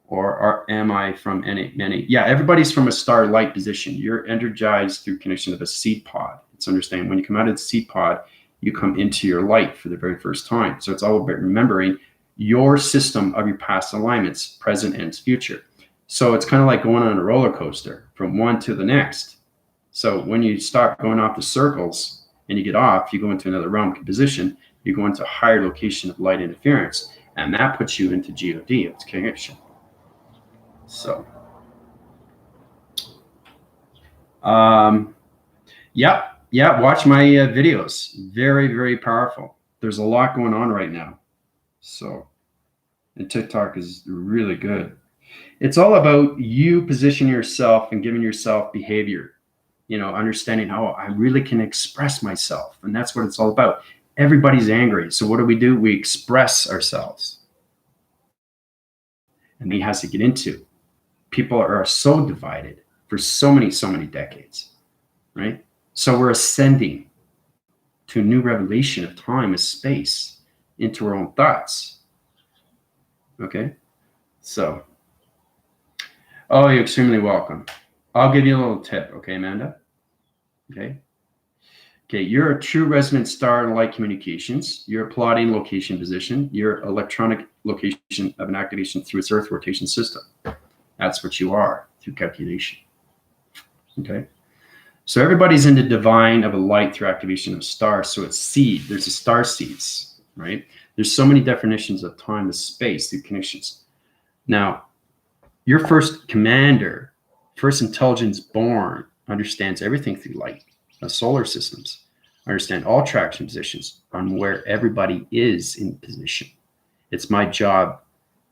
Or am I from many? Yeah, everybody's from a star light position. You're energized through connection of a seed pod. It's understanding when you come out of the seed pod, you come into your light for the very first time. So it's all about remembering your system of your past alignments, present and future. So it's kind of like going on a roller coaster from one to the next. So when you start going off the circles and you get off, you go into another realm position, you go into a higher location of light interference, and that puts you into GOD, its connection. So, yeah, watch my videos. Very, very powerful. There's a lot going on right now. So, and TikTok is really good. It's all about you positioning yourself and giving yourself behavior. You know, understanding how I really can express myself. And that's what it's all about. Everybody's angry. So what do? We express ourselves. And he has to get into. People are so divided for so many decades, right? So we're ascending to a new revelation of time and space into our own thoughts. Okay? So, oh, you're extremely welcome. I'll give you a little tip, okay, Amanda? Okay. Okay, you're a true resonant star in light communications. You're plotting location position. You're electronic location of an activation through its Earth rotation system. That's what you are through calculation. Okay, so everybody's into divine of a light through activation of stars. So it's seed. There's a star seeds, right? There's so many definitions of time and space through connections. Now, your first commander, first intelligence born, understands everything through light. Solar systems understand all traction positions on where everybody is in position. It's my job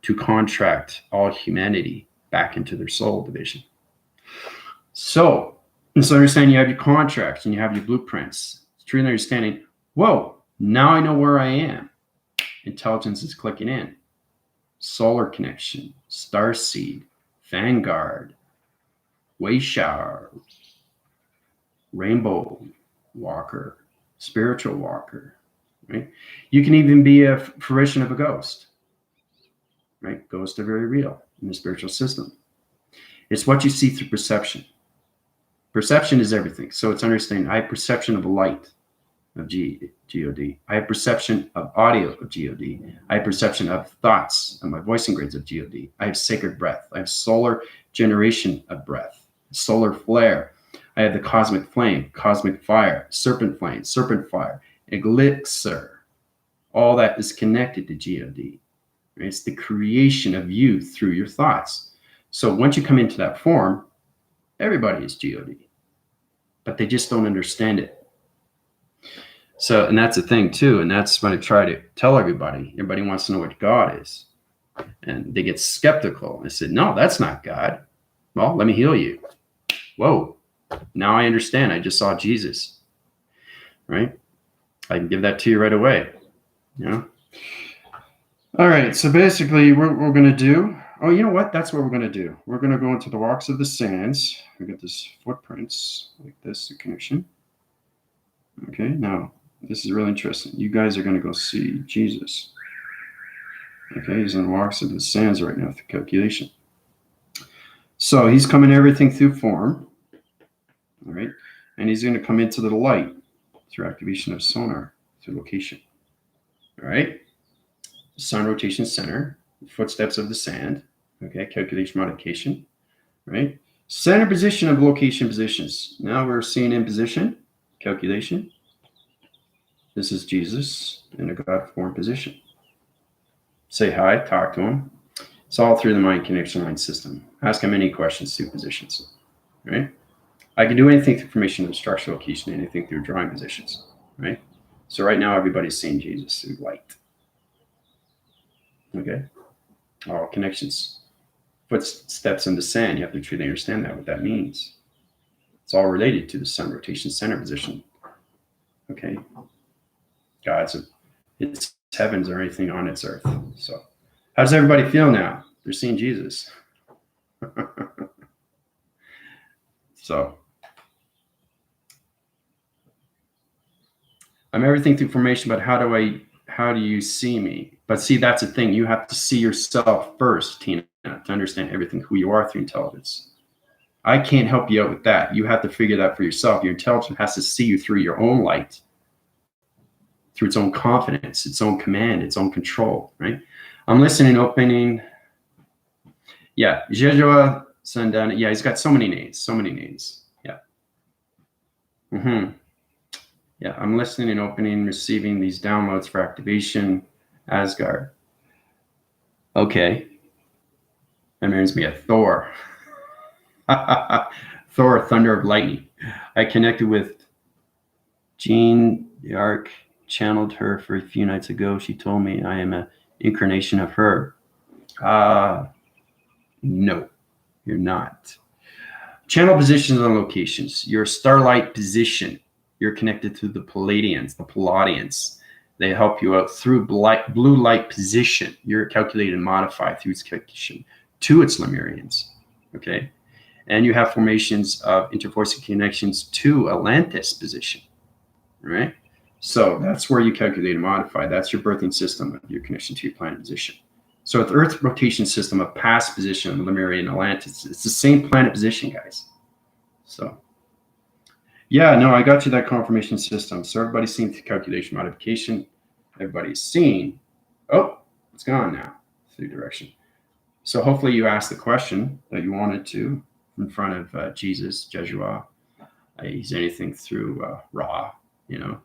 to contract all humanity back into their soul division. So understand you have your contracts and you have your blueprints. It's truly understanding, whoa, now I know where I am. Intelligence is clicking in. Solar connection, star seed, vanguard, wave shower, rainbow walker, spiritual walker, right? You can even be a fruition of a ghost, right? Ghosts are very real in the spiritual system. It's what you see through perception. Perception is everything. So it's understanding I have perception of light of God. I have perception of audio of God. I have perception of thoughts and my voicing grades of God. I have sacred breath. I have solar generation of breath, solar flare. I have the cosmic flame, cosmic fire, serpent flame, serpent fire, elixir. All that is connected to God. Right? It's the creation of you through your thoughts. So once you come into that form, everybody is God, but they just don't understand it. So, and that's the thing too. And that's when I try to tell everybody, everybody wants to know what God is. And they get skeptical. I said, no, that's not God. Well, let me heal you. Whoa. Now I understand. I just saw Jesus, right? I can give that to you right away. You know? All right. So basically what we're going to do, oh, you know what? That's what we're going to do. We're going to go into the walks of the sands. We get this footprints like this, the connection. Okay. Now this is really interesting. You guys are going to go see Jesus. Okay. He's in the walks of the sands right now through calculation. So he's coming everything through form. All right. And he's going to come into the light through activation of sonar, through location. All right. Sun rotation center, footsteps of the sand. Okay. Calculation modification. Right. Center position of location positions. Now we're seeing in position, calculation. This is Jesus in a God form position. Say hi, talk to him. It's all through the mind connection line system. Ask him any questions through positions. Right. I can do anything through formation of structural location, anything through drawing positions, right? So right now, everybody's seeing Jesus through light. Okay? All connections. Footsteps in the sand, you have to truly understand that, what that means. It's all related to the sun rotation center position. Okay? Its heavens or anything on its earth. So how does everybody feel now? They're seeing Jesus. So I'm everything through formation, but how do you see me? But see, that's the thing. You have to see yourself first, Tina, to understand everything, who you are through intelligence. I can't help you out with that. You have to figure that for yourself. Your intelligence has to see you through your own light, through its own confidence, its own command, its own control, right? I'm listening, opening. Yeah, Jejua Sandana. Yeah, he's got so many names. Yeah. Yeah, I'm listening and opening, receiving these downloads for activation. Asgard. Okay. That reminds me of Thor. Thor, Thunder of Lightning. I connected with Jean the Arc, channeled her for a few nights ago. She told me I am an incarnation of her. No, you're not. Channel positions and locations. Your starlight position. You're connected to the Palladians, the Palladians. They help you out through blue light position. You're calculated and modified through its calculation to its Lemurians. Okay. And you have formations of interforcing connections to Atlantis position. Right. So that's where you calculate and modify. That's your birthing system of your connection to your planet position. So with Earth rotation system of past position of Lemurian Atlantis, it's the same planet position, guys. So Yeah, no, I got you that confirmation system. So everybody's seen the calculation modification. Everybody's seen. Oh, it's gone now. Through direction. So hopefully you asked the question that you wanted to in front of Jesus, Jeshua. He's anything through Ra, you know.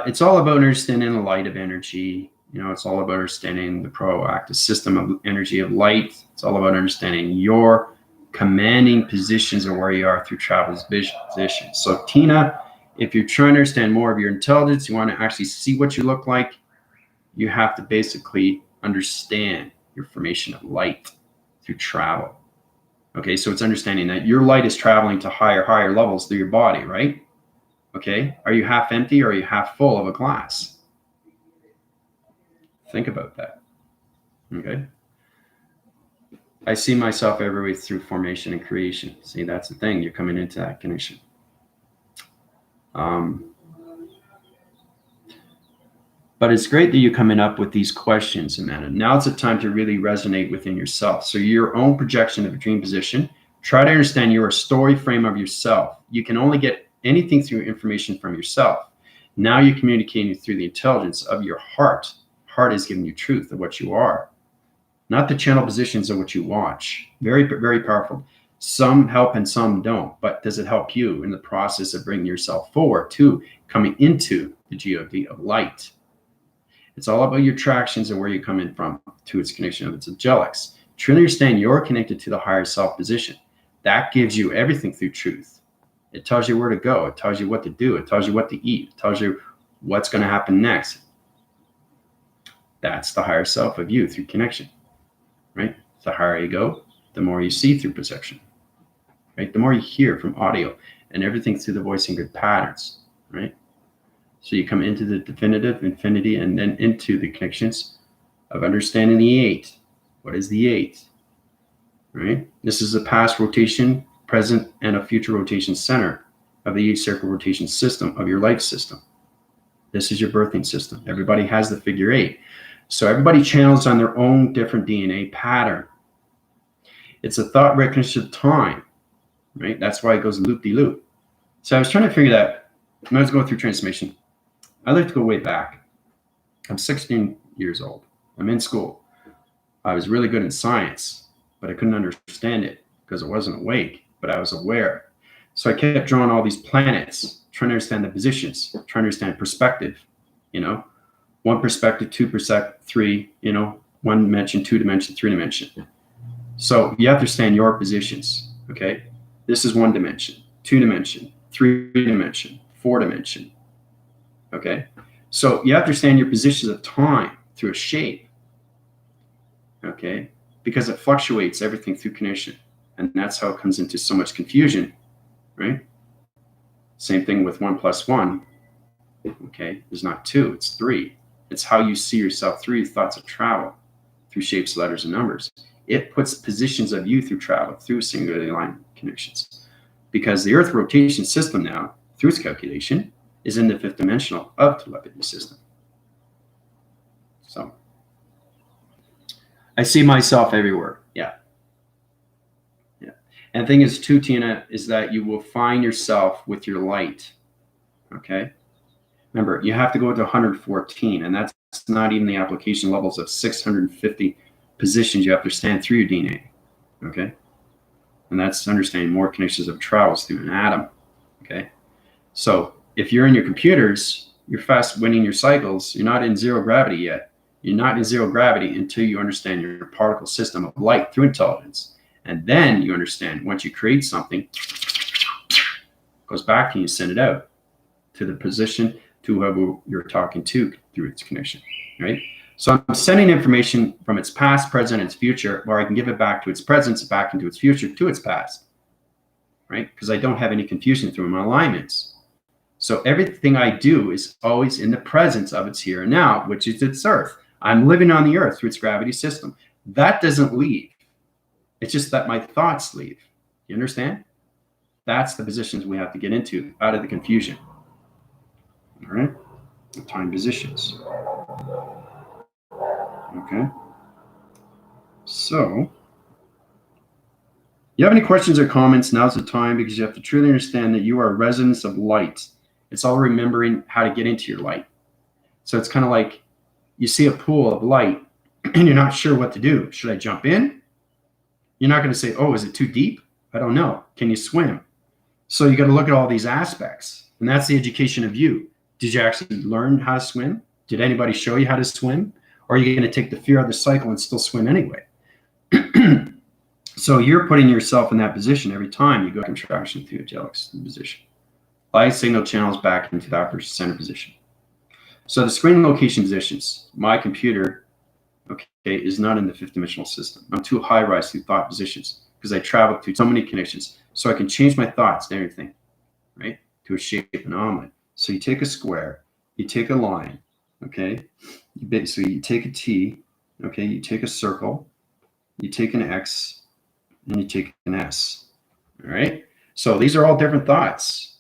It's all about understanding the light of energy. You know, it's all about understanding the proactive system of energy of light. It's all about understanding your commanding positions of where you are through travel's position. So Tina, if you're trying to understand more of your intelligence, you want to actually see what you look like, you have to basically understand your formation of light through travel. Okay, so it's understanding that your light is traveling to higher levels through your body, right? Okay, are you half empty or are you half full of a glass? Think about that. Okay, I see myself everywhere through formation and creation. See, that's the thing. You're coming into that connection. But it's great that you're coming up with these questions, Amanda. Now it's a time to really resonate within yourself. So your own projection of a dream position. Try to understand your story frame of yourself. You can only get anything through information from yourself. Now you're communicating through the intelligence of your heart. Heart is giving you truth of what you are, not the channel positions of what you watch. Very, very powerful. Some help and some don't, but does it help you in the process of bringing yourself forward to coming into the GOD of light? It's all about your attractions and where you're coming from to its connection of its angelics. Truly understand you're connected to the higher self position. That gives you everything through truth. It tells you where to go. It tells you what to do. It tells you what to eat. It tells you what's going to happen next. That's the higher self of you through connection, right? The higher you go, the more you see through perception, right? The more you hear from audio and everything through the voicing grid patterns, right? So you come into the definitive infinity and then into the connections of understanding the eight. What is the eight? Right? This is a past rotation, present, and a future rotation center of the eight circle rotation system of your life system. This is your birthing system. Everybody has the figure eight. So everybody channels on their own different DNA pattern. It's a thought recognition of time, right? That's why it goes loop-de-loop. So I was trying to figure that when I was going through transformation. I like to go way back. I'm 16 years old. I'm in school. I was really good in science, but I couldn't understand it because I wasn't awake, but I was aware. So I kept drawing all these planets, trying to understand the positions, trying to understand perspective, you know, one perspective, two perspective, three, you know, one dimension, two dimension, three dimension. So you have to understand your positions, okay? This is one dimension, two dimension, three dimension, four dimension. Okay, so you have to understand your positions of time through a shape, okay, because it fluctuates everything through connection, and that's how it comes into so much confusion, right? Same thing with 1 + 1, okay, there's not two, it's three. It's how you see yourself through your thoughts of travel, through shapes, letters, and numbers. It puts positions of you through travel, through singularity line connections, because the Earth rotation system now, through its calculation, is in the fifth dimensional of telepathy system. So I see myself everywhere. Yeah. And the thing is too, Tina, is that you will find yourself with your light. Okay. Remember, you have to go to 114, and that's not even the application levels of 650 positions you have to stand through your DNA. Okay. And that's understanding more connections of travels through an atom. Okay. So if you're in your computers, you're fast winning your cycles. You're not in zero gravity yet. You're not in zero gravity until you understand your particle system of light through intelligence. And then you understand once you create something, it goes back and you send it out to the position to whoever you're talking to through its connection, right? So I'm sending information from its past, present, its future, where I can give it back to its present, back into its future, to its past, right? Because I don't have any confusion through my alignments. So everything I do is always in the presence of its here and now, which is its earth. I'm living on the earth through its gravity system. That doesn't leave. It's just that my thoughts leave. You understand? That's the positions we have to get into out of the confusion. All right? The time positions. Okay. So, You have any questions or comments? Now's the time, because you have to truly understand that you are residents of light. It's all remembering how to get into your light. So it's kind of like you see a pool of light and you're not sure what to do. Should I jump in? You're not going to say, oh, is it too deep? I don't know. Can you swim? So you got to look at all these aspects. And that's the education of you. Did you actually learn how to swim? Did anybody show you how to swim? Or are you going to take the fear of the cycle and still swim anyway? So you're putting yourself in that position every time you go contraction through angelic position. Light signal channels back into the upper center position. So the screen location positions, my computer, okay, is not in the fifth dimensional system. I'm too high rise through thought positions because I travel through so many connections. So I can change my thoughts and everything, right, to a shape and omelet. So you take a square, you take a line, okay? So you take a T, okay? You take a circle, you take an X, and you take an S, all right? So these are all different thoughts,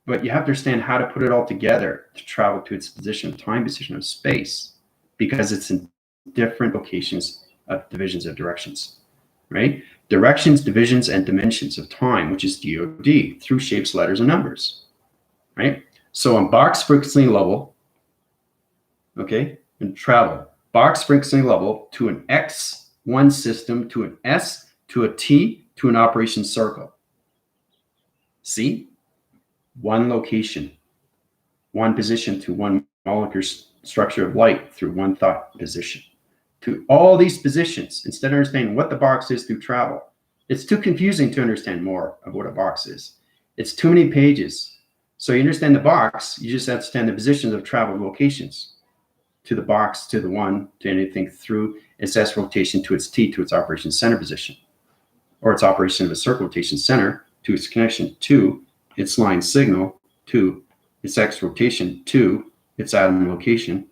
but you have to understand how to put it all together to travel to its position of time, position of space, because it's in different locations of divisions of directions, right? Directions, divisions, and dimensions of time, which is DOD, through shapes, letters, and numbers, right? So on box frequency level, okay, and travel, box frequency level to an X1 system, to an S, to a T, to an operation circle. See? One location, one position to one molecular structure of light through one thought position. To all these positions, instead of understanding what the box is through travel, it's too confusing to understand more of what a box is. It's too many pages. So you understand the box, you just understand the positions of travel locations. To the box, to the one, to anything through its S rotation, to its T, to its operation center position, or its operation of a circle rotation center, to its connection to its line signal, to its X rotation, to its atom location,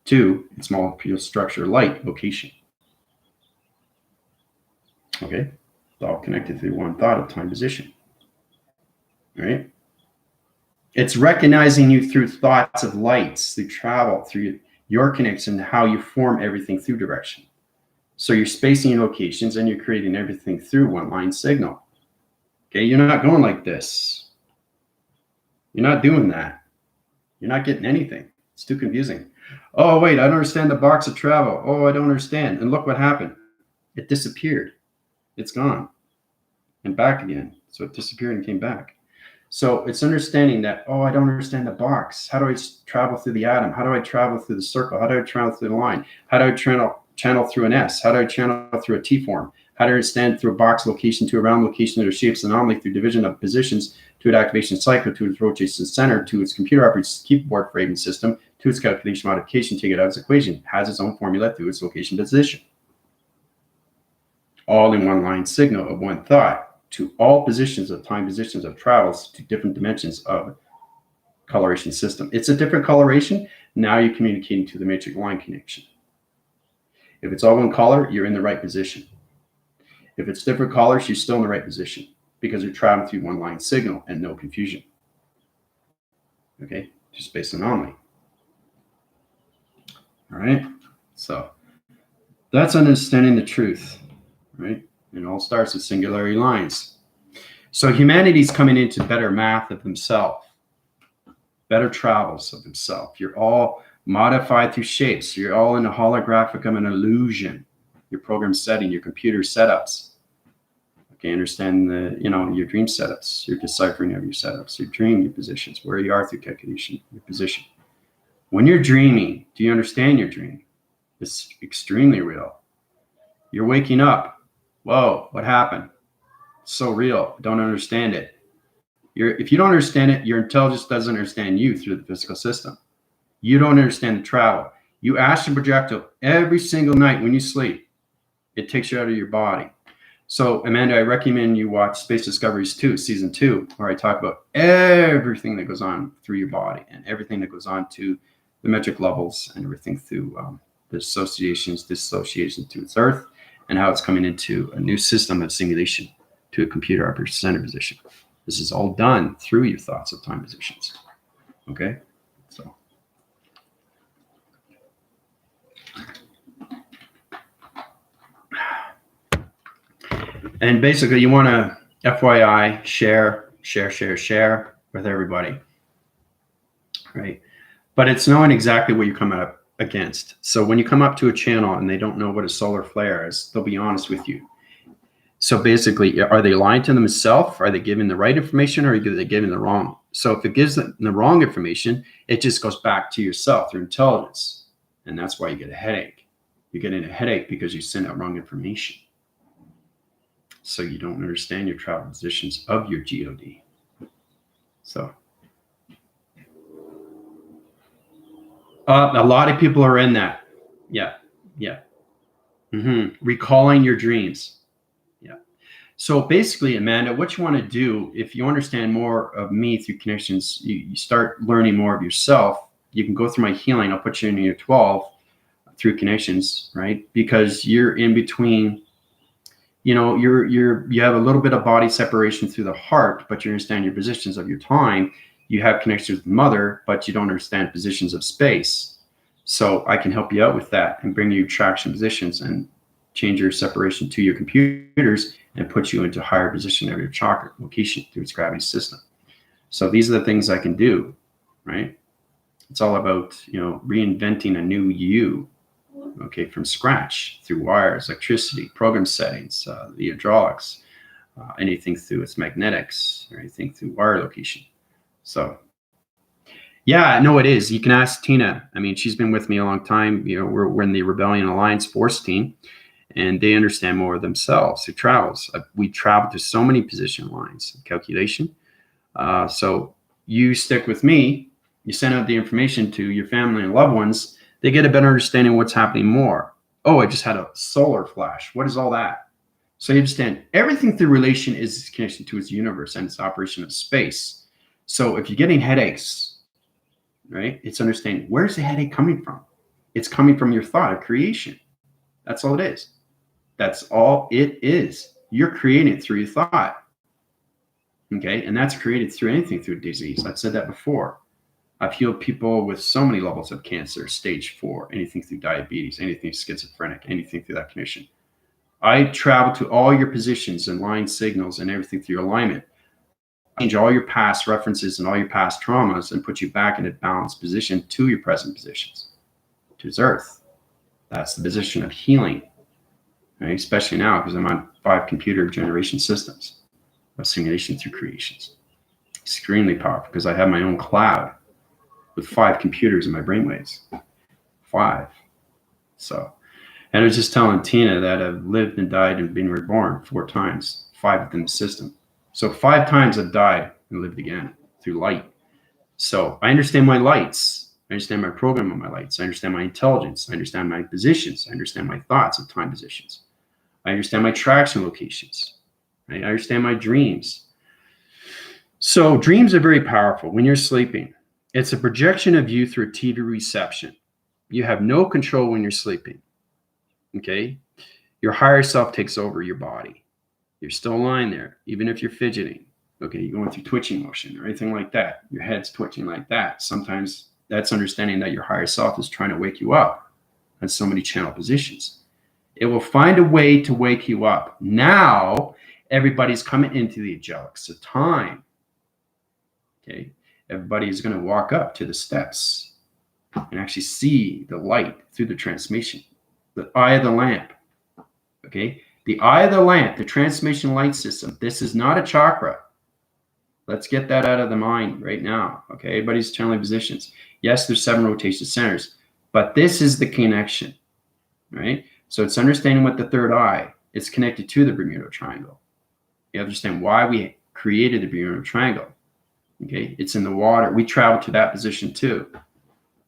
to its molecular structure light location. Okay, it's all connected through one thought of time position. All right? It's recognizing you through thoughts of lights, through travel, through your connection, how you form everything through direction. So you're spacing your locations and you're creating everything through one line signal. Okay, you're not going like this. You're not doing that. You're not getting anything. It's too confusing. Oh, wait, I don't understand the box of travel. Oh, I don't understand. And look what happened. It disappeared. It's gone. And back again. So it disappeared and came back. So it's understanding that, oh, I don't understand the box. How do I travel through the atom? How do I travel through the circle? How do I travel through the line? How do I channel through an S? How do I channel through a T form? How do I understand through a box location to a round location that are shapes anomaly through division of positions to an activation cycle to its rotation center to its computer operating keyboard framing system to its calculation modification, take it out of its equation, has its own formula through its location position. All in one line signal of one thought to all positions of time, positions of travels to different dimensions of coloration system. It's a different coloration. Now you're communicating to the matrix line connection. If it's all one color, you're in the right position. If it's different colors, you're still in the right position because you're traveling through one line signal and no confusion. Okay, just based on anomaly. All right, so that's understanding the truth, right? It all starts with singularity lines. So humanity's coming into better math of themselves, better travels of themselves. You're all modified through shapes. You're all in a holographic of an illusion. Your program setting, your computer setups. Okay, understand your dream setups, your deciphering of your setups, your dream, your positions, where you are through calculation, your position. When you're dreaming, do you understand your dream? It's extremely real. You're waking up. Whoa, what happened? It's so real. Don't understand it. If you don't understand it, your intelligence doesn't understand you through the physical system. You don't understand the travel. You astral projectile every single night when you sleep. It takes you out of your body. So, Amanda, I recommend you watch Space Discoveries 2, Season 2, where I talk about everything that goes on through your body and everything that goes on to the metric levels and everything through the associations, dissociation to its earth, and how it's coming into a new system of simulation to a computer operating center position. This is all done through your thoughts of time positions. Okay? So. And basically, you want to FYI share with everybody, right? But it's knowing exactly what you're coming up against. So when you come up to a channel and they don't know what a solar flare is, they'll be honest with you. So basically, are they lying to themselves? Are they giving the right information, or are they giving the wrong? So if it gives them the wrong information, it just goes back to yourself, your intelligence. And that's why you get a headache. You're getting a headache because you send out wrong information. So you don't understand your travel positions of your GOD. So a lot of people are in that. Yeah. Recalling your dreams. Yeah. So basically, Amanda, what you want to do, if you understand more of me through connections, you start learning more of yourself. You can go through my healing. I'll put you in your 12 through connections, right? Because you're in between. You know, you have a little bit of body separation through the heart, but you understand your positions of your time. You have connections with mother, but you don't understand positions of space. So I can help you out with that and bring you traction positions and change your separation to your computers and put you into higher position of your chakra location through its gravity system. So these are the things I can do, right? It's all about, you know, reinventing a new you. Okay, from scratch through wires, electricity, program settings, the hydraulics, anything through its magnetics, or anything through wire location. So, yeah, no, it is. You can ask Tina. I mean, she's been with me a long time. You know, we're in the Rebellion Alliance Force team, and they understand more of themselves. It travels. We travel to so many position lines calculation. So you stick with me. You send out the information to your family and loved ones. They get a better understanding of what's happening more. Oh, I just had a solar flash. What is all that? So you understand everything through relation is connected to its universe and its operation of space. So if you're getting headaches, right, it's understanding where's the headache coming from? It's coming from your thought of creation. That's all it is. That's all it is. You're creating it through your thought. Okay, and that's created through anything through disease. I've said that before. I've healed people with so many levels of cancer, stage 4, anything through diabetes, anything schizophrenic, anything through that condition. I travel to all your positions and line signals and everything through your alignment. I change all your past references and all your past traumas and put you back in a balanced position to your present positions, to its earth. That's the position of healing, right? Especially now because I'm on 5 computer generation systems of simulation through creations. Extremely powerful because I have my own cloud with 5 computers in my brainwaves. 5. So, and I was just telling Tina that I've lived and died and been reborn 4 times, 5 within the system. So 5 times I've died and lived again through light. So I understand my lights. I understand my program of my lights. I understand my intelligence. I understand my positions. I understand my thoughts of time positions. I understand my traction locations. I understand my dreams. So dreams are very powerful when you're sleeping. It's a projection of you through TV reception. You have no control when you're sleeping. Okay? Your higher self takes over your body. You're still lying there, even if you're fidgeting. Okay, you're going through twitching motion or anything like that. Your head's twitching like that. Sometimes that's understanding that your higher self is trying to wake you up on so many channel positions. It will find a way to wake you up. Now, everybody's coming into the angelic. So time. Okay? Everybody is going to walk up to the steps and actually see the light through the transmission, the eye of the lamp. Okay, the eye of the lamp, the transmission light system. This is not a chakra. Let's get that out of the mind right now. Okay, everybody's channeling positions. Yes, there's 7 rotation centers, but this is the connection, right? So it's understanding what the third eye. It's connected to the Bermuda Triangle. You understand why we created the Bermuda Triangle. Okay, it's in the water. We traveled to that position too.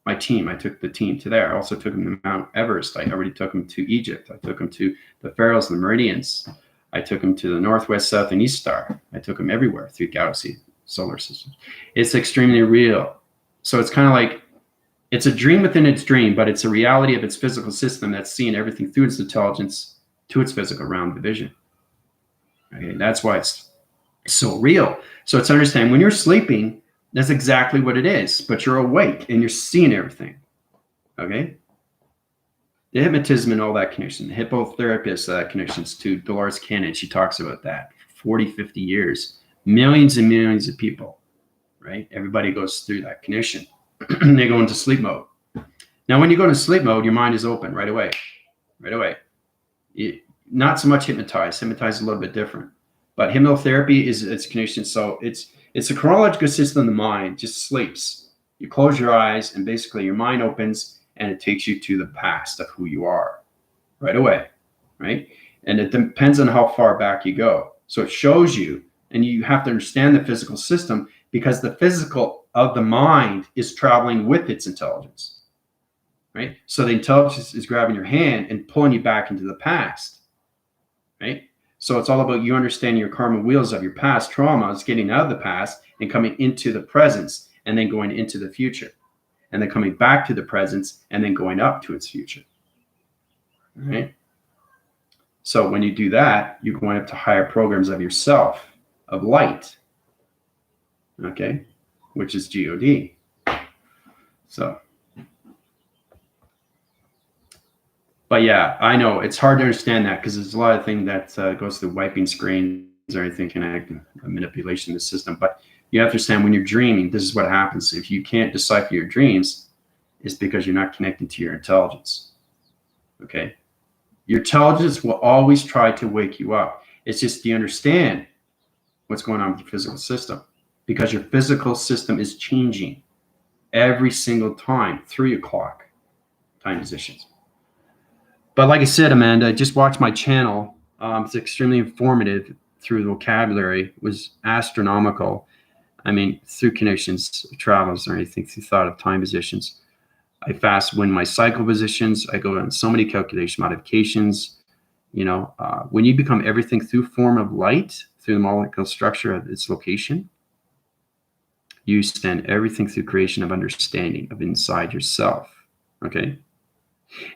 My team, I took the team to there. I also took them to Mount Everest. I already took them to Egypt. I took them to the Pharaohs and the Meridians. I took them to the Northwest, South, and East Star. I took them everywhere through galaxy, solar systems. It's extremely real. So it's kind of like, it's a dream within its dream, but it's a reality of its physical system that's seeing everything through its intelligence to its physical realm division. Okay, that's why it's so real. So it's understanding when you're sleeping, that's exactly what it is, but you're awake and you're seeing everything. Okay? The hypnotism and all that connection, the hippotherapist connections to Dolores Cannon, she talks about that. 40, 50 years, millions and millions of people, right? Everybody goes through that connection. They go into sleep mode. Now, when you go into sleep mode, your mind is open right away, right away. Not so much hypnotized. Hypnotized is a little bit different, but hypnotherapy is its connection. So it's a chronological system of the mind just sleeps. You close your eyes and basically your mind opens and it takes you to the past of who you are right away, right? And it depends on how far back you go. So it shows you, and you have to understand the physical system because the physical of the mind is traveling with its intelligence, right? So the intelligence is grabbing your hand and pulling you back into the past, right? So it's all about you understanding your karma wheels of your past traumas, getting out of the past and coming into the presence and then going into the future and then coming back to the presence and then going up to its future, right? So when you do that, you're going up to higher programs of yourself, of light, okay, which is God. So, but yeah, I know it's hard to understand that because there's a lot of things that goes through wiping screens or anything connected, manipulation of the system. But you have to understand when you're dreaming, this is what happens. If you can't decipher your dreams, it's because you're not connecting to your intelligence, okay? Your intelligence will always try to wake you up. It's just, do you understand what's going on with your physical system? Because your physical system is changing every single time, 3 o'clock time positions. But like I said, Amanda, just watch my channel. It's extremely informative through the vocabulary. It was astronomical. I mean, through connections, travels, or anything, through thought of time positions. I fast when my cycle positions. I go on so many calculation modifications. You know, when you become everything through form of light, through the molecular structure of its location, you stand everything through creation of understanding of inside yourself. Okay.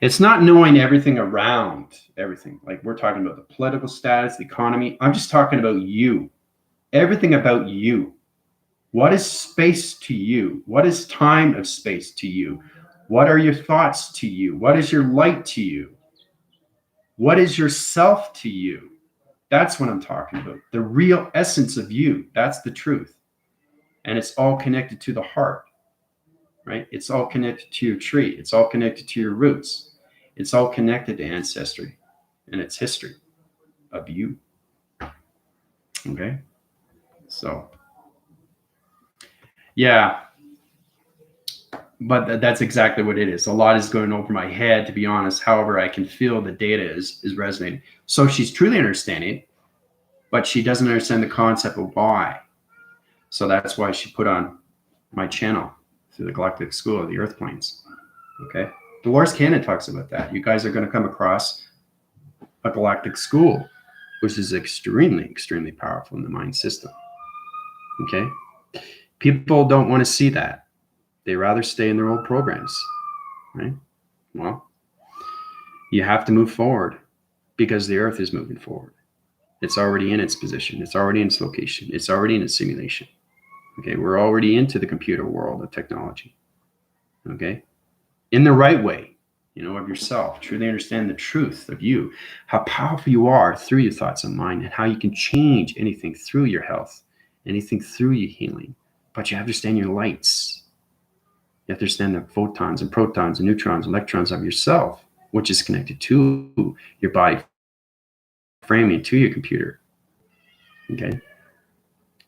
It's not knowing everything around everything. Like we're talking about the political status, the economy. I'm just talking about you. Everything about you. What is space to you? What is time of space to you? What are your thoughts to you? What is your light to you? What is yourself to you? That's what I'm talking about. The real essence of you. That's the truth. And it's all connected to the heart, right? It's all connected to your tree. It's all connected to your roots. It's all connected to ancestry and its history of you. Okay? So, yeah. But that's exactly what it is. A lot is going over my head, to be honest. However, I can feel the data is resonating. So she's truly understanding, but she doesn't understand the concept of why. So that's why she put on my channel through the Galactic School of the Earth Planes. Okay. Dolores Cannon talks about that. You guys are going to come across a galactic school, which is extremely, extremely powerful in the mind system. Okay. People don't want to see that. They rather stay in their old programs, right? Well, you have to move forward because the earth is moving forward. It's already in its position. It's already in its location. It's already in its simulation. Okay, we're already into the computer world of technology. Okay, in the right way, you know, of yourself. Truly understand the truth of you, how powerful you are through your thoughts and mind, and how you can change anything through your health, anything through your healing. But you have to understand your lights. You have to understand the photons and protons and neutrons, electrons of yourself, which is connected to your body framing, to your computer. Okay.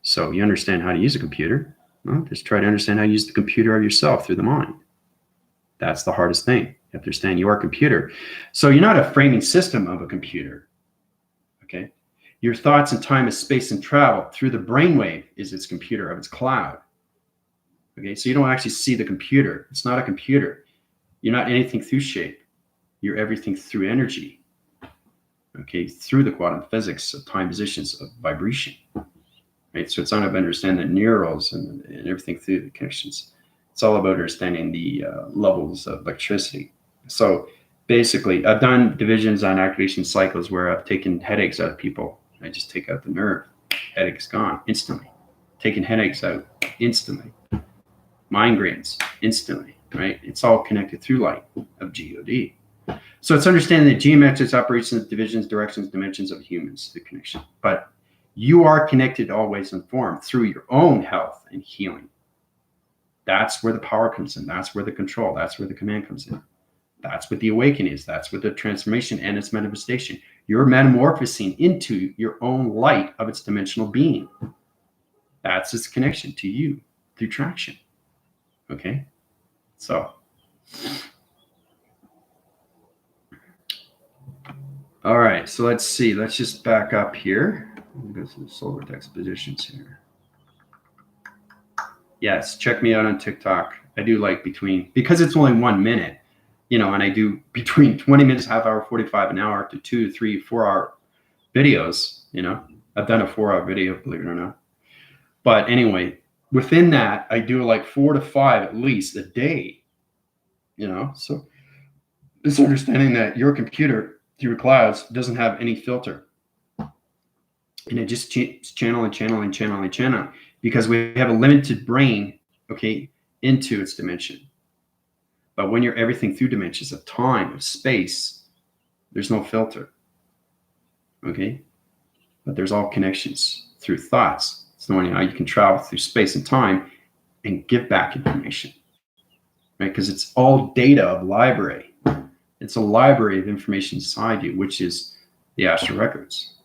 So you understand how to use a computer. Well, just try to understand how to use the computer of yourself through the mind. That's the hardest thing. You have to understand your computer. So you're not a framing system of a computer. Okay. Your thoughts and time and space and travel through the brainwave is its computer of its cloud. Okay, so you don't actually see the computer. It's not a computer. You're not anything through shape. You're everything through energy. Okay, through the quantum physics of time positions of vibration. Right, so it's not about understanding the neurals and everything through the connections. It's all about understanding the levels of electricity. So basically, I've done divisions on activation cycles where I've taken headaches out of people. I just take out the nerve. Headache's gone instantly. Taking headaches out instantly. Migraines instantly, right? It's all connected through light of God. So it's understanding the geometrics, operations, divisions, directions, dimensions of humans, the connection. But you are connected always in form through your own health and healing. That's where the power comes in. That's where the control, that's where the command comes in. That's what the awakening is. That's what the transformation and its manifestation. You're metamorphosing into your own light of its dimensional being. That's its connection to you through traction. Okay? So, all right. So let's see. Let's just back up here. Go through the solar text positions here. Yes, check me out on TikTok. I do like because it's only 1 minute, and I do between 20 minutes, half hour, 45, an hour, up to 2, 3, 4 hour videos. I've done a 4-hour video, believe it or not. But anyway, within that, I do like 4 to 5 at least a day. So it's understanding that your computer through clouds doesn't have any filter, and it just channeling, because we have a limited brain, okay, into its dimension. But when you're everything through dimensions of time, of space, there's no filter. Okay? But there's all connections through thoughts. It's the only how you can travel through space and time and give back information. Right? Because it's all data of library. It's a library of information inside you, which is the astral records,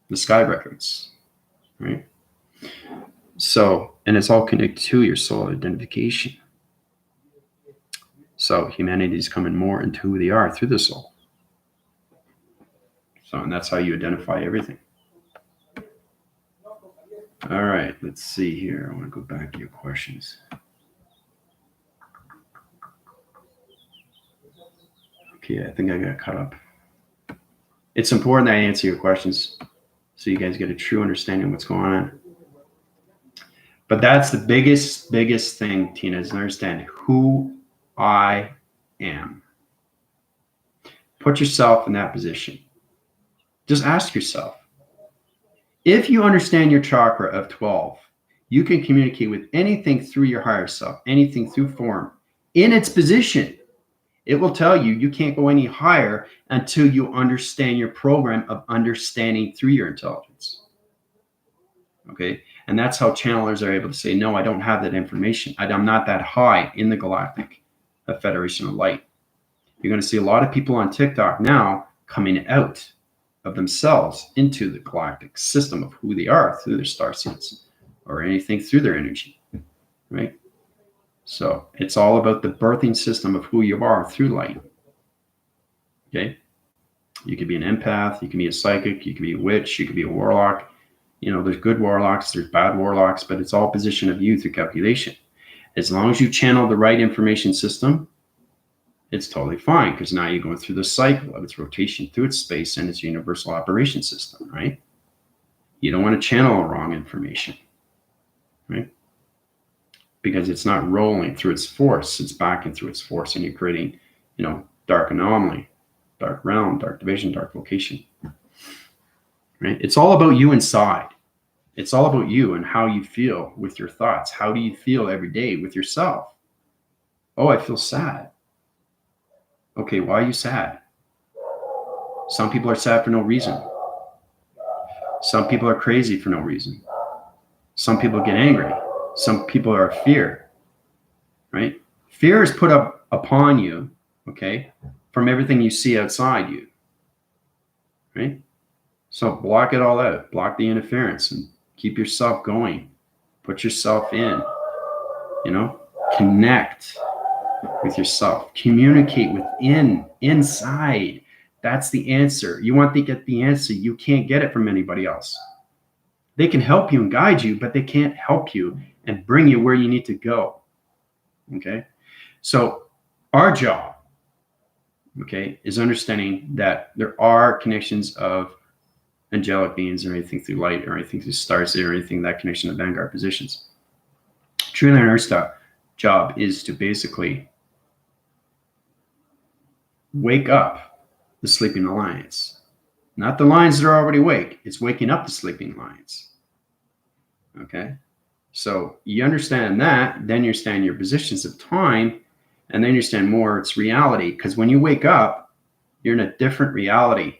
the sky records. Right? So, and it's all connected to your soul identification. So humanity is coming more into who they are through the soul. So, and that's how you identify everything. All right, let's see here. I want to go back to your questions. Okay, I think I got caught up. It's important that I answer your questions so you guys get a true understanding of what's going on. But that's the biggest thing, Tina, is understand who I am. Put yourself in that position. Just ask yourself, if you understand your chakra of 12, you can communicate with anything through your higher self, anything through form, in its position. It will tell you you can't go any higher until you understand your program of understanding through your intelligence. Okay? And that's how channelers are able to say, no, I don't have that information. I'm not that high in the galactic Federation of Light. You're going to see a lot of people on TikTok now coming out of themselves into the galactic system of who they are through their star seeds or anything through their energy, right? So it's all about the birthing system of who you are through light. Okay? You could be an empath, you can be a psychic, you can be a witch, you could be a warlock. There's good warlocks, there's bad warlocks, but it's all position of you through calculation. As long as you channel the right information system, it's totally fine, because now you're going through the cycle of its rotation through its space and its universal operation system, right? You don't want to channel wrong information, right? Because it's not rolling through its force, it's backing through its force, and you're creating, dark anomaly, dark realm, dark division, dark location, right? It's all about you inside. It's all about you and how you feel with your thoughts. How do you feel every day with yourself? Oh, I feel sad. Okay, why are you sad? Some people are sad for no reason. Some people are crazy for no reason. Some people get angry. Some people are fear, right? Fear is put up upon you, okay, from everything you see outside you, right? So block it all out. Block the interference and keep yourself going. Put yourself in, connect with yourself. Communicate inside. That's the answer. You want to get the answer. You can't get it from anybody else. They can help you and guide you, but they can't help you and bring you where you need to go. Okay? So our job, okay, is understanding that there are connections of angelic beings or anything through light or anything through stars or anything, that connection of vanguard positions. Truly, our job is to basically wake up the sleeping lions. Not the lions that are already awake. It's waking up the sleeping lions. Okay? So you understand that, then you understand your positions of time, and they understand more, it's reality. Because when you wake up, you're in a different reality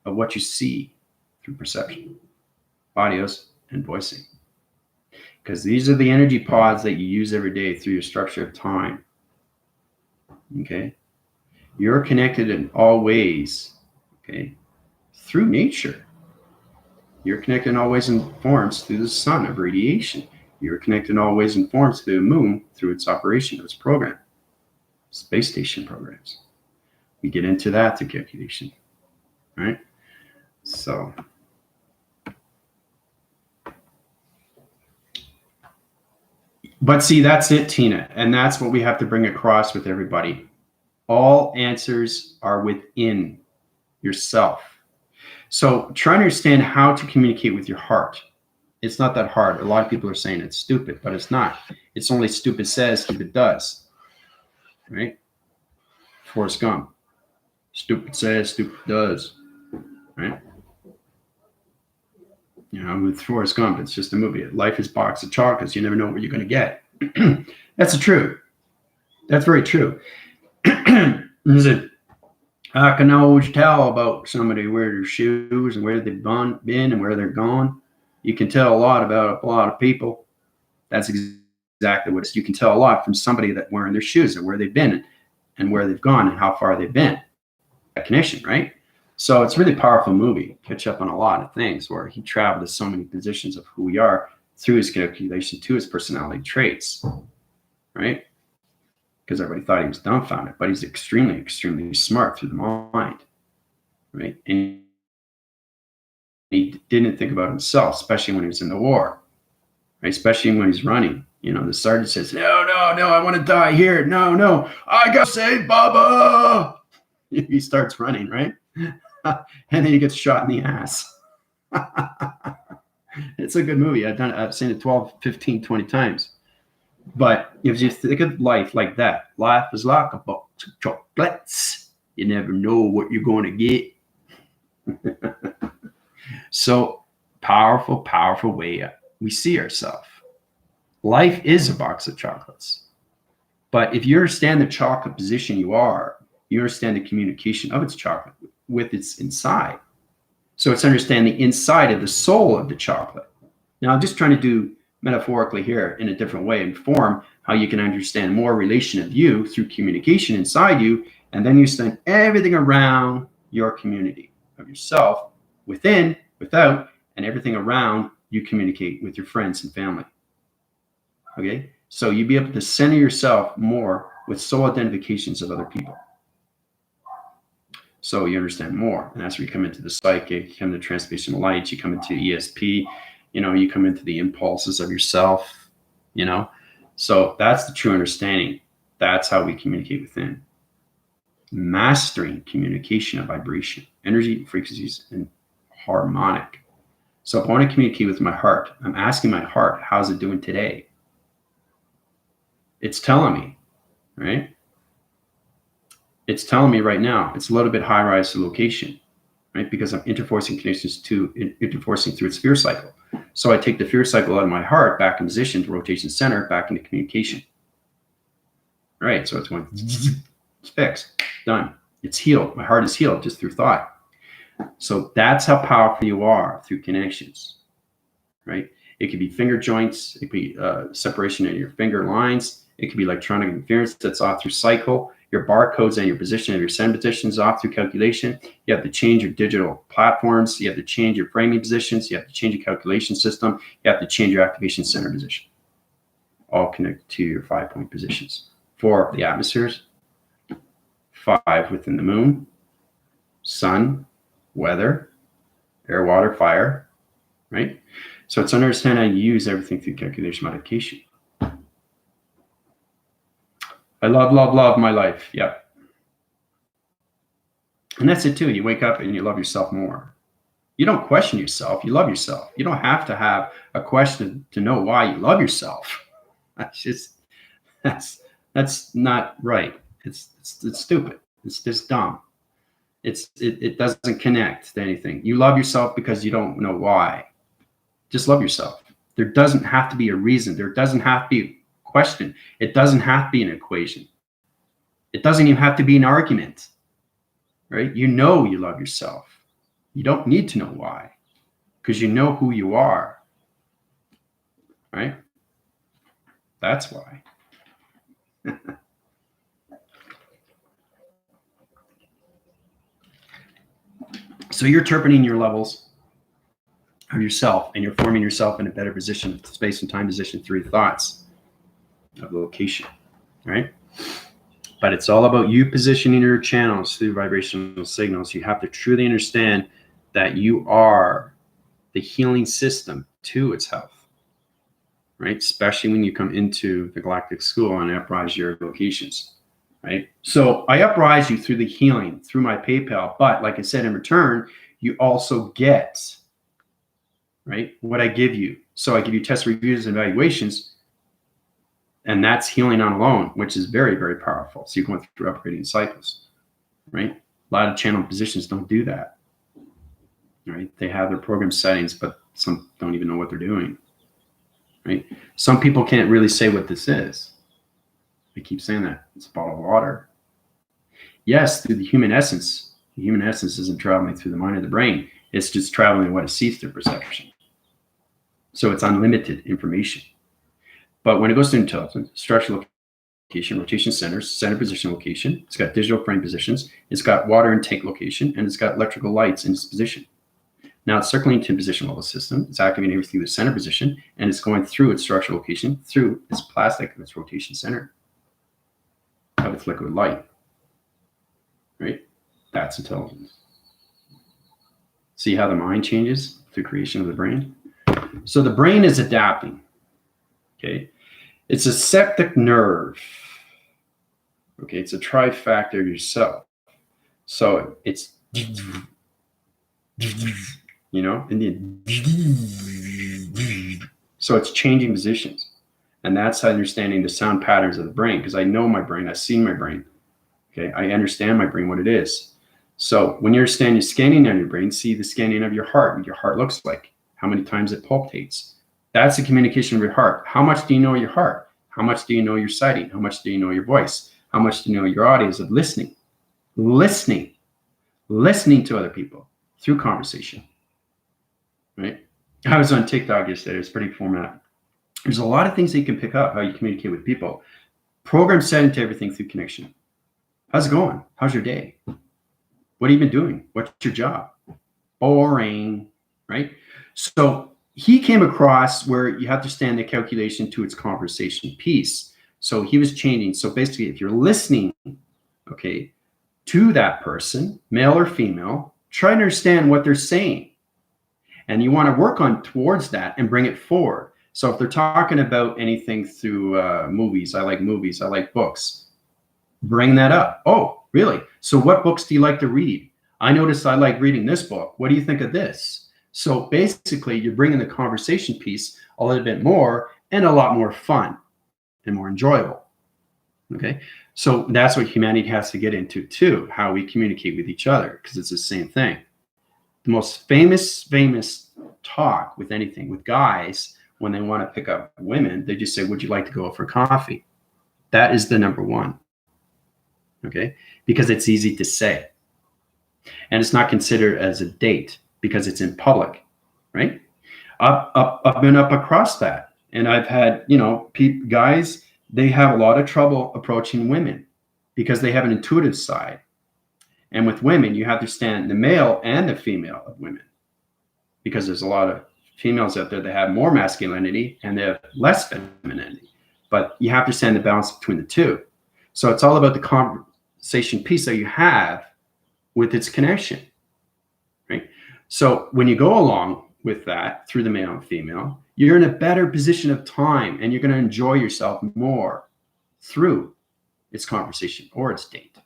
of what you see through perception, audios, and voicing. Because these are the energy pods that you use every day through your structure of time. Okay? You're connected in all ways, okay, through nature. You're connected in all ways and forms through the sun of radiation. You're connected in all ways and forms through the moon, through its operation of its program, space station programs. We get into that through calculation, right? So, but see, that's it, Tina. And that's what we have to bring across with everybody. All answers are within yourself. So try to understand how to communicate with your heart. It's not that hard. A lot of people are saying it's stupid, but it's not. It's only stupid says, stupid does. Right? Forrest Gump. Stupid says, stupid does. Right? You know, with Forrest Gump, it's just a movie. Life is a box of chocolates. You never know what you're going to get. That's the truth. That's very true. Is it? I can always tell about somebody where their shoes and where they've been and where they're gone. You can tell a lot about a lot of people. That's exactly what it is. You can tell a lot from somebody that wearing their shoes and where they've been and where they've gone and how far they've been. That connection, right? So it's a really powerful movie. Catch up on a lot of things where he traveled to so many positions of who we are through his calculation to his personality traits, right? Because everybody thought he was dumbfounded, but he's extremely, extremely smart through the mind, right? And he didn't think about himself, especially when he was in the war, right? Especially when he's running. You know, the sergeant says, no, I want to die here. No, I got to save Baba. He starts running, right? And then he gets shot in the ass. It's a good movie. I've seen it 12, 15, 20 times. But if you think of life like that, life is like a box of chocolates. You never know what you're going to get. So powerful, powerful way we see ourselves. Life is a box of chocolates. But if you understand the chocolate position you are, you understand the communication of its chocolate with its inside. So it's understand the inside of the soul of the chocolate. Now I'm just trying to do metaphorically here in a different way and form how you can understand more relation of you through communication inside you, and then you understand everything around your community of yourself, within, without, and everything around you communicate with your friends and family. Okay, so you'll be able to center yourself more with soul identifications of other people. So you understand more, and that's where you come into the psychic, you come into transformational light, you come into ESP, you know, you come into the impulses of yourself, you know. So that's the true understanding. That's how we communicate within. Mastering communication of vibration, energy, frequencies, and harmonic. So if I want to communicate with my heart, I'm asking my heart, how's it doing today? It's telling me, right? It's telling me right now, it's a little bit high rise to location, right? Because I'm interforcing connections to interforcing through its fear cycle. So I take the fear cycle out of my heart, back in position to rotation center, back into communication. All right, so it's going, it's fixed, done. It's healed. My heart is healed just through thought. So that's how powerful you are through connections, right? It could be finger joints. It could be separation in your finger lines. It could be electronic interference that's off through cycle. Your barcodes and your position of your send positions off through calculation. You have to change your digital platforms. You have to change your framing positions. You have to change your calculation system. You have to change your activation center position. All connected to your 5-point positions. 4, the atmospheres. 5 within the moon, sun, weather, air, water, fire, right? So it's understanding how you use everything through calculation modification. I love my life. Yep. And that's it too. You wake up and you love yourself more. You don't question yourself. You love yourself. You don't have to have a question to know why you love yourself. That's just, that's not right. It's stupid. It's just dumb. It doesn't connect to anything. You love yourself because you don't know why. Just love yourself. There doesn't have to be a reason. There doesn't have to be a question. It doesn't have to be an equation. It doesn't even have to be an argument, right? You know you love yourself. You don't need to know why, because you know who you are, right? That's why. So you're interpreting your levels of yourself, and you're forming yourself in a better position, space and time position through your thoughts of location, right? But it's all about you positioning your channels through vibrational signals. You have to truly understand that you are the healing system to its health, right? Especially when you come into the galactic school and uprise your locations, right? So I uprise you through the healing, through my PayPal. But like I said, in return, you also get, right, what I give you. So I give you test reviews and evaluations, and that's healing on alone, which is very, very powerful. So you're going through upgrading cycles, right? A lot of channel positions don't do that, right? They have their program settings, but some don't even know what they're doing, right? Some people can't really say what this is. They keep saying that it's a bottle of water. Yes, through the human essence. The human essence isn't traveling through the mind or the brain. It's just traveling what it sees through perception. So it's unlimited information. But when it goes to intelligence, structural location, rotation centers, center position location, it's got digital frame positions, it's got water intake location, and it's got electrical lights in its position. Now it's circling to position level system. It's activating everything through the center position, and it's going through its structural location, through its plastic of its rotation center of its liquid light, right? That's intelligence. See how the mind changes through creation of the brain? So the brain is adapting, okay? It's a septic nerve, okay? It's a trifactor of yourself. So it's, you know, and then, so it's changing positions. And that's understanding the sound patterns of the brain, because I know my brain, I've seen my brain, okay? I understand my brain, what it is. So when you're scanning on your brain, see the scanning of your heart, what your heart looks like, how many times it palpitates. That's the communication of your heart. How much do you know your heart? How much do you know your sighting? How much do you know your voice? How much do you know your audios of listening? Listening to other people through conversation, right? I was on TikTok yesterday. It's pretty format. There's a lot of things that you can pick up, how you communicate with people. Program set into everything through connection. How's it going? How's your day? What have you been doing? What's your job? Boring, right? So he came across where you have to stand the calculation to its conversation piece. So he was changing. So basically, if you're listening, okay, to that person, male or female, try to understand what they're saying. And you want to work on towards that and bring it forward. So if they're talking about anything through movies, I like books, bring that up. Oh, really? So what books do you like to read? I noticed I like reading this book. What do you think of this? So basically, you're bringing the conversation piece a little bit more and a lot more fun and more enjoyable. Okay, so that's what humanity has to get into too, how we communicate with each other, because it's the same thing. The most famous talk with anything, with guys, when they want to pick up women, they just say, would you like to go out for coffee? That is the number one. Okay, because it's easy to say. And it's not considered as a date because it's in public, right? I've been up across that. And I've had, you know, guys, they have a lot of trouble approaching women because they have an intuitive side. And with women, you have to stand the male and the female of women, because there's a lot of females out there that have more masculinity and they have less femininity. But you have to stand the balance between the two. So it's all about the conversation piece that you have with its connection, right? So when you go along with that through the male and female, you're in a better position of time and you're going to enjoy yourself more through its conversation or its date.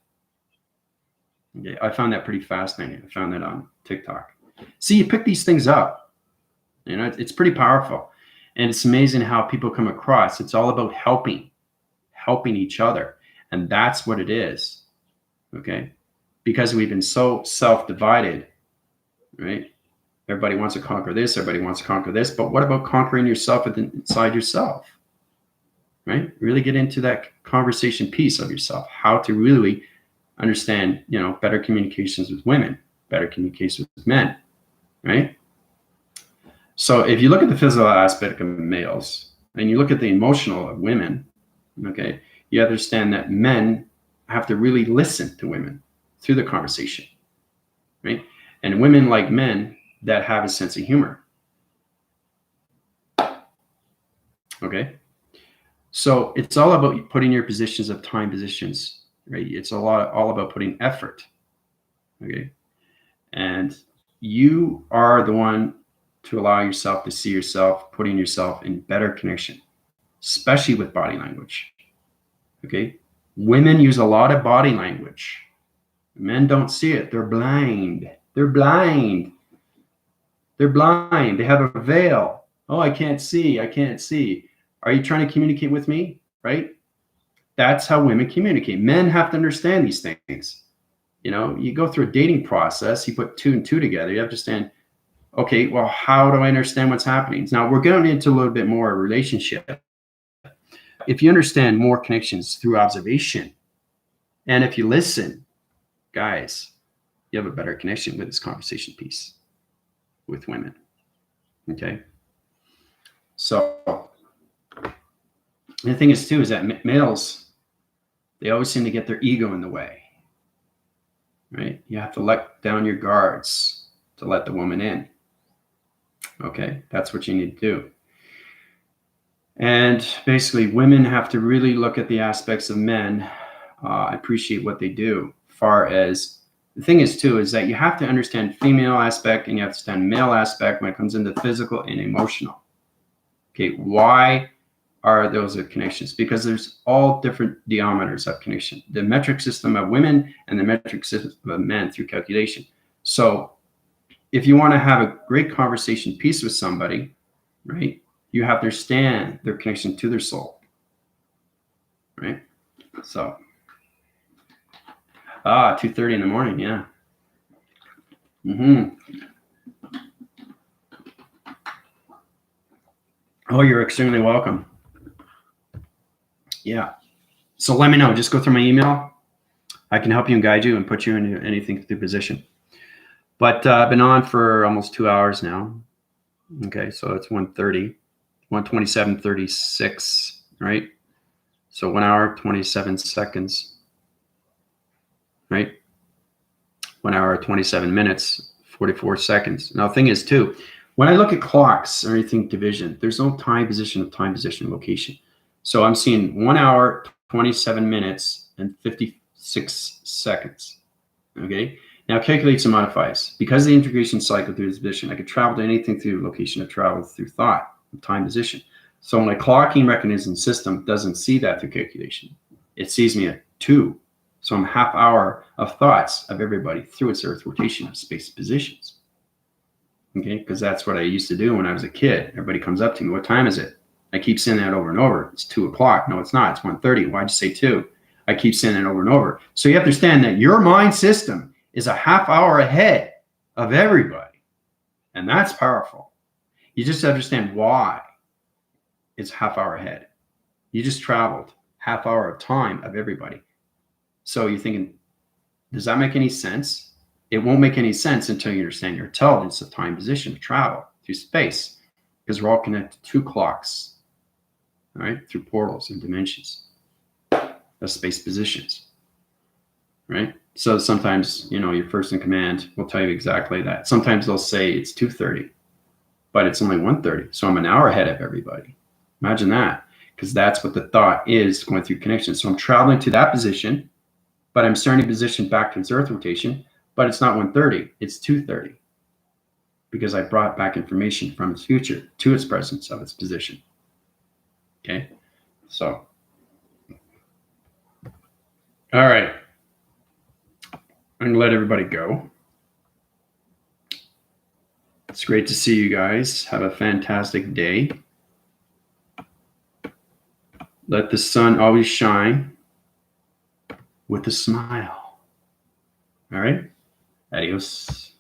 Okay, I found that pretty fascinating. I found that on TikTok. See, you pick these things up, you know, it's pretty powerful. And it's amazing how people come across. It's all about helping each other. And that's what it is, okay? Because we've been so self-divided, right? Everybody wants to conquer this, everybody wants to conquer this, but what about conquering yourself inside yourself? right? Really get into that conversation piece of yourself, how to really understand, better communications with women, better communications with men, right? So if you look at the physical aspect of males and you look at the emotional of women, okay, you understand that men have to really listen to women through the conversation, right? And women like men that have a sense of humor. Okay. So it's all about putting your positions of time positions, right? It's all about putting effort. Okay. And you are the one to allow yourself to see yourself, putting yourself in better connection, especially with body language. Okay. Women use a lot of body language. Men don't see it. They're blind. They're blind. They're blind. They have a veil. Oh, I can't see. I can't see. Are you trying to communicate with me? Right? That's how women communicate. Men have to understand these things. You go through a dating process, you put 2 and 2 together, you have to understand, okay, well, how do I understand what's happening? Now we're going into a little bit more relationship. If you understand more connections through observation, and if you listen, guys, you have a better connection with this conversation piece with women. Okay. So the thing is too, is that males, they always seem to get their ego in the way, right? You have to let down your guards to let the woman in. Okay. That's what you need to do. And basically women have to really look at the aspects of men, appreciate what they do. Far as the thing is too, is that you have to understand female aspect and you have to understand male aspect when it comes into physical and emotional. Okay. Why are those connections? Because there's all different diameters of connection. The metric system of women and the metric system of men through calculation. So if you want to have a great conversation piece with somebody, right, you have to understand their connection to their soul, right? So 2:30 in the morning. Yeah. Oh, you're extremely welcome. Yeah. So let me know. Just go through my email. I can help you and guide you and put you into anything through position. But I've been on for almost 2 hours now. Okay. So it's 1:30, 1:27:36, right? So 1 hour, 27 seconds, right? 1 hour, 27 minutes, 44 seconds. Now, the thing is too, when I look at clocks or anything division, there's no time position, location. So I'm seeing 1 hour, 27 minutes and 56 seconds. Okay. Now calculate some modifies. Because of the integration cycle through this position, I could travel to anything through location of travel through thought, time position. So my clocking mechanism system doesn't see that through calculation. It sees me at 2. So I'm half hour of thoughts of everybody through its earth rotation of space positions. Okay, because that's what I used to do when I was a kid. Everybody comes up to me, what time is it? I keep saying that over and over. It's 2 o'clock. No, it's not. It's 1:30. Why'd you say 2? I keep saying that over and over. So you have to understand that your mind system is a half hour ahead of everybody. And that's powerful. You just understand why it's half hour ahead. You just traveled half hour of time of everybody. So you're thinking, does that make any sense? It won't make any sense until you understand your intelligence of time, position, travel through space, because we're all connected to clocks, all right, through portals and dimensions of space positions, right? So sometimes, your first in command will tell you exactly that. Sometimes they'll say it's 2:30, but it's only 1:30. So I'm an hour ahead of everybody. Imagine that, because that's what the thought is going through connection. So I'm traveling to that position, but I'm starting to position back to its earth rotation, but it's not 1:30, it's 2:30, because I brought back information from its future to its presence of its position. Okay, so, all right, I'm gonna let everybody go. It's great to see you guys. Have a fantastic day. Let the sun always shine with a smile. All right, adios.